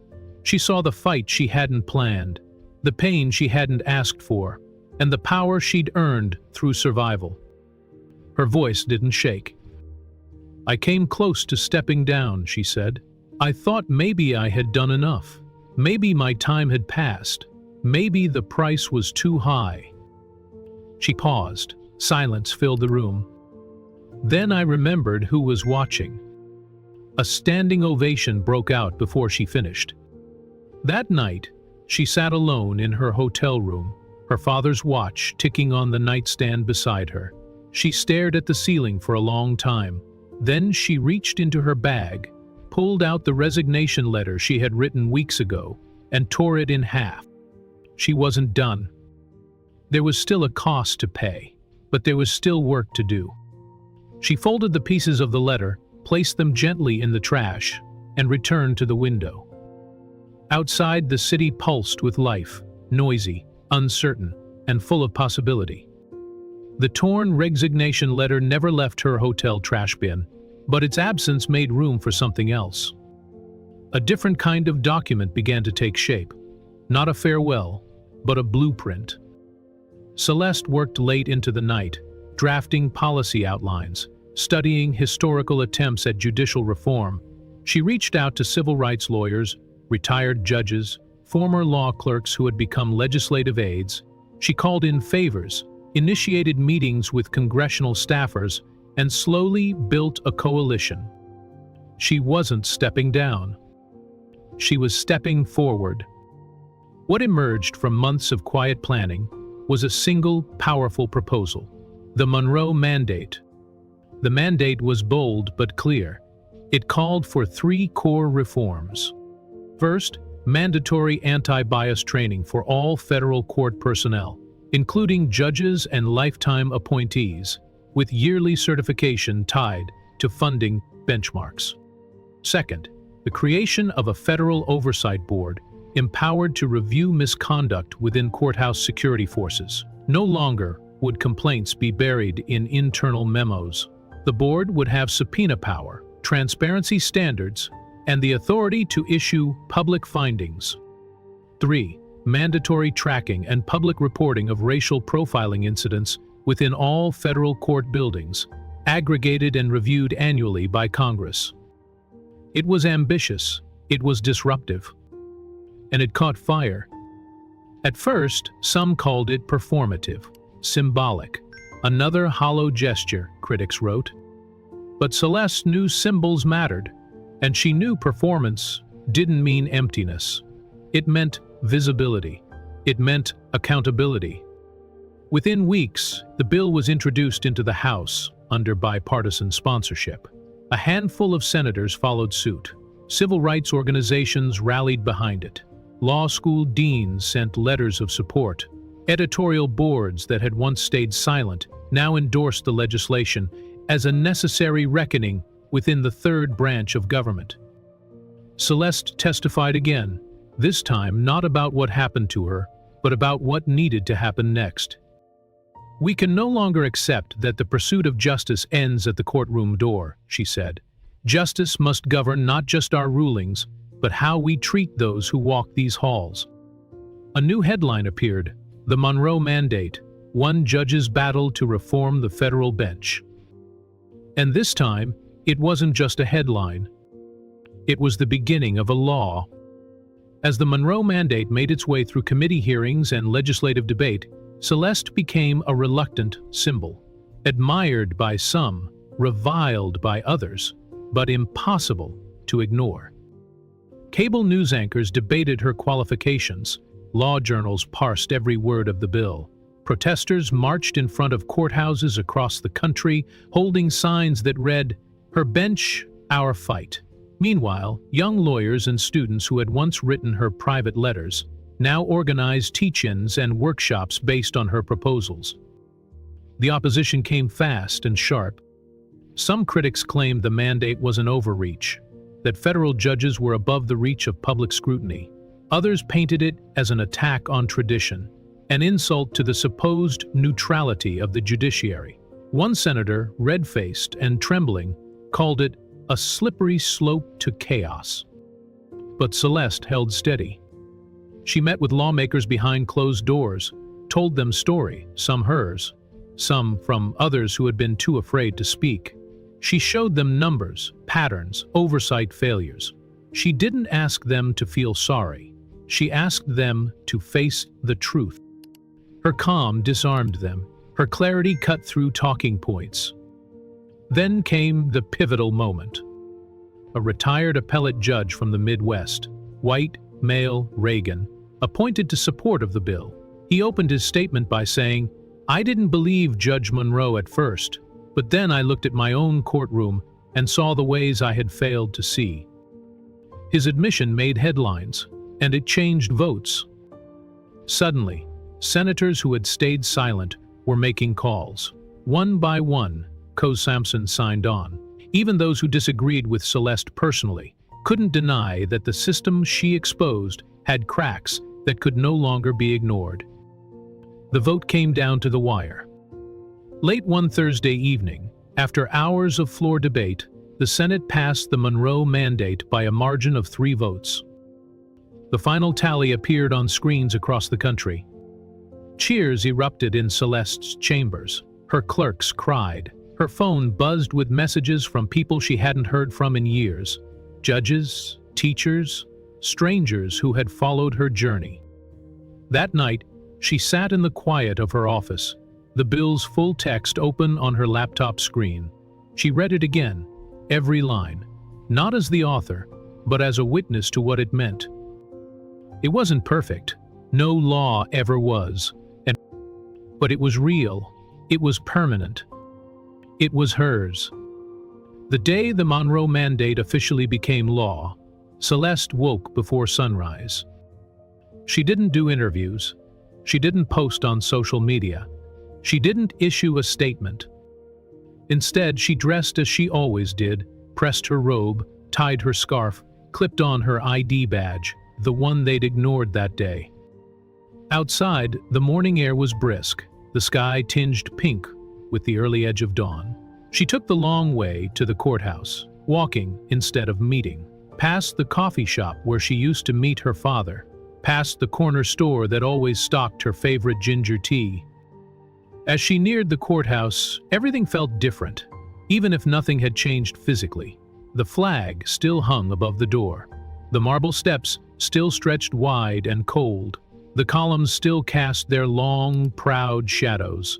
She saw the fight she hadn't planned, the pain she hadn't asked for, and the power she'd earned through survival. Her voice didn't shake. "I came close to stepping down," she said. "I thought maybe I had done enough. Maybe my time had passed. Maybe the price was too high." She paused. Silence filled the room. Then I remembered who was watching. A standing ovation broke out before she finished. That night, she sat alone in her hotel room, her father's watch ticking on the nightstand beside her. She stared at the ceiling for a long time. Then she reached into her bag, pulled out the resignation letter she had written weeks ago, and tore it in half. She wasn't done. There was still a cost to pay, but there was still work to do. She folded the pieces of the letter, placed them gently in the trash, and returned to the window. Outside, the city pulsed with life, noisy, uncertain, and full of possibility. The torn resignation letter never left her hotel trash bin, but its absence made room for something else. A different kind of document began to take shape. Not a farewell, but a blueprint. Celeste worked late into the night, drafting policy outlines, studying historical attempts at judicial reform. She reached out to civil rights lawyers, retired judges, former law clerks who had become legislative aides. She called in favors, initiated meetings with congressional staffers, and slowly built a coalition. She wasn't stepping down. She was stepping forward. What emerged from months of quiet planning was a single, powerful proposal: the Monroe Mandate. The mandate was bold but clear. It called for 3 core reforms. First, mandatory anti-bias training for all federal court personnel, including judges and lifetime appointees. with yearly certification tied to funding benchmarks. Second, the creation of a federal oversight board empowered to review misconduct within courthouse security forces. No longer would complaints be buried in internal memos. The board would have subpoena power, transparency standards, and the authority to issue public findings. 3. Mandatory tracking and public reporting of racial profiling incidents within all federal court buildings, aggregated and reviewed annually by Congress. It was ambitious, it was disruptive, and it caught fire. At first, some called it performative, symbolic, another hollow gesture, critics wrote. But Celeste knew symbols mattered, and she knew performance didn't mean emptiness. It meant visibility. It meant accountability. Within weeks, the bill was introduced into the House under bipartisan sponsorship. A handful of senators followed suit. Civil rights organizations rallied behind it. Law school deans sent letters of support. Editorial boards that had once stayed silent now endorsed the legislation as a necessary reckoning within the third branch of government. Celeste testified again, this time not about what happened to her, but about what needed to happen next. "We can no longer accept that the pursuit of justice ends at the courtroom door," she said. "Justice must govern not just our rulings, but how we treat those who walk these halls." A new headline appeared, "The Monroe Mandate, One Judge's Battle to Reform the Federal Bench." And this time, it wasn't just a headline. It was the beginning of a law. As the Monroe Mandate made its way through committee hearings and legislative debate, Celeste became a reluctant symbol, admired by some, reviled by others, but impossible to ignore. Cable news anchors debated her qualifications. Law journals parsed every word of the bill. Protesters marched in front of courthouses across the country, holding signs that read, "Her bench, our fight." Meanwhile, young lawyers and students who had once written her private letters now organized teach-ins and workshops based on her proposals. The opposition came fast and sharp. Some critics claimed the mandate was an overreach, that federal judges were above the reach of public scrutiny. Others painted it as an attack on tradition, an insult to the supposed neutrality of the judiciary. One senator, red-faced and trembling, called it a slippery slope to chaos. But Celeste held steady. She met with lawmakers behind closed doors, told them story, some hers, some from others who had been too afraid to speak. She showed them numbers, patterns, oversight failures. She didn't ask them to feel sorry. She asked them to face the truth. Her calm disarmed them. Her clarity cut through talking points. Then came the pivotal moment. A retired appellate judge from the Midwest, white, male, Reagan, appointed to support of the bill. He opened his statement by saying, "I didn't believe Judge Monroe at first, but then I looked at my own courtroom and saw the ways I had failed to see." His admission made headlines, and it changed votes. Suddenly, senators who had stayed silent were making calls. One by one, Co-Sampson signed on. Even those who disagreed with Celeste personally couldn't deny that the system she exposed had cracks that could no longer be ignored. The vote came down to the wire. Late one Thursday evening, after hours of floor debate, the Senate passed the Monroe Mandate by a margin of 3 votes. The final tally appeared on screens across the country. Cheers erupted in Celeste's chambers. Her clerks cried. Her phone buzzed with messages from people she hadn't heard from in years. Judges, teachers, strangers who had followed her journey. That night, she sat in the quiet of her office, the bill's full text open on her laptop screen. She read it again, every line, not as the author, but as a witness to what it meant. It wasn't perfect. No law ever was. But it was real. It was permanent. It was hers. The day the Monroe Mandate officially became law, Celeste woke before sunrise. She didn't do interviews. She didn't post on social media. She didn't issue a statement. Instead, she dressed as she always did, pressed her robe, tied her scarf, clipped on her ID badge, the one they'd ignored that day. Outside, the morning air was brisk, the sky tinged pink with the early edge of dawn. She took the long way to the courthouse, walking instead of meeting, past the coffee shop where she used to meet her father, past the corner store that always stocked her favorite ginger tea. As she neared the courthouse, everything felt different, even if nothing had changed physically. The flag still hung above the door. The marble steps still stretched wide and cold. The columns still cast their long, proud shadows.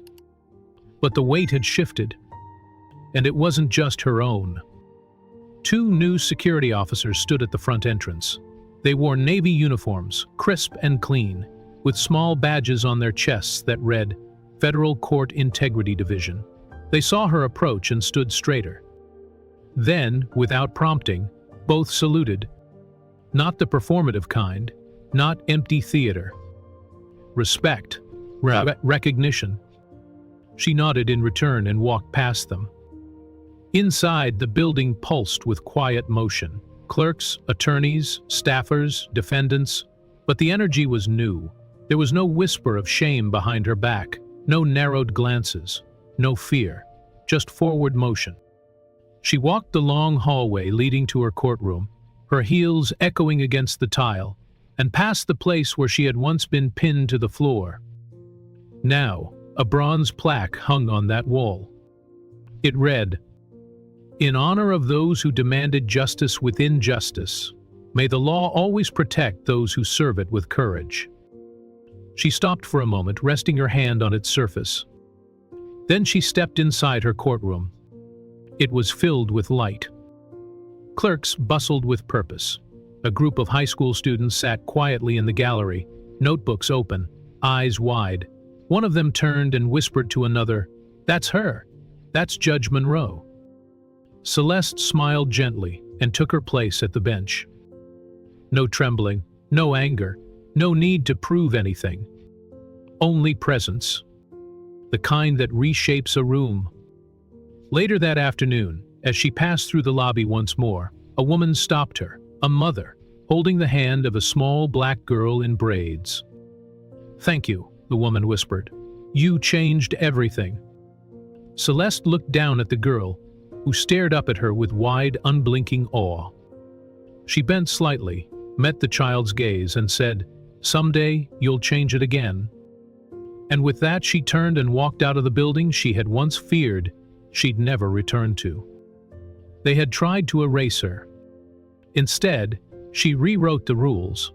But the weight had shifted, and it wasn't just her own. Two new security officers stood at the front entrance. They wore navy uniforms, crisp and clean, with small badges on their chests that read, Federal Court Integrity Division. They saw her approach and stood straighter. Then, without prompting, both saluted. Not the performative kind, not empty theater. Respect. Recognition. She nodded in return and walked past them. Inside, the building pulsed with quiet motion. Clerks, attorneys, staffers, defendants. But the energy was new. There was no whisper of shame behind her back, no narrowed glances, no fear, just forward motion. She walked the long hallway leading to her courtroom, her heels echoing against the tile, and past the place where she had once been pinned to the floor. Now, a bronze plaque hung on that wall. It read, "In honor of those who demanded justice with injustice, may the law always protect those who serve it with courage." She stopped for a moment, resting her hand on its surface. Then she stepped inside her courtroom. It was filled with light. Clerks bustled with purpose. A group of high school students sat quietly in the gallery, notebooks open, eyes wide. One of them turned and whispered to another, "That's her. That's Judge Monroe." Celeste smiled gently and took her place at the bench. No trembling, no anger, no need to prove anything. Only presence. The kind that reshapes a room. Later that afternoon, as she passed through the lobby once more, a woman stopped her, a mother, holding the hand of a small black girl in braids. "Thank you," the woman whispered. "You changed everything." Celeste looked down at the girl, who stared up at her with wide, unblinking awe. She bent slightly, met the child's gaze, and said, "Someday, you'll change it again." And with that, she turned and walked out of the building she had once feared she'd never return to. They had tried to erase her. Instead, she rewrote the rules.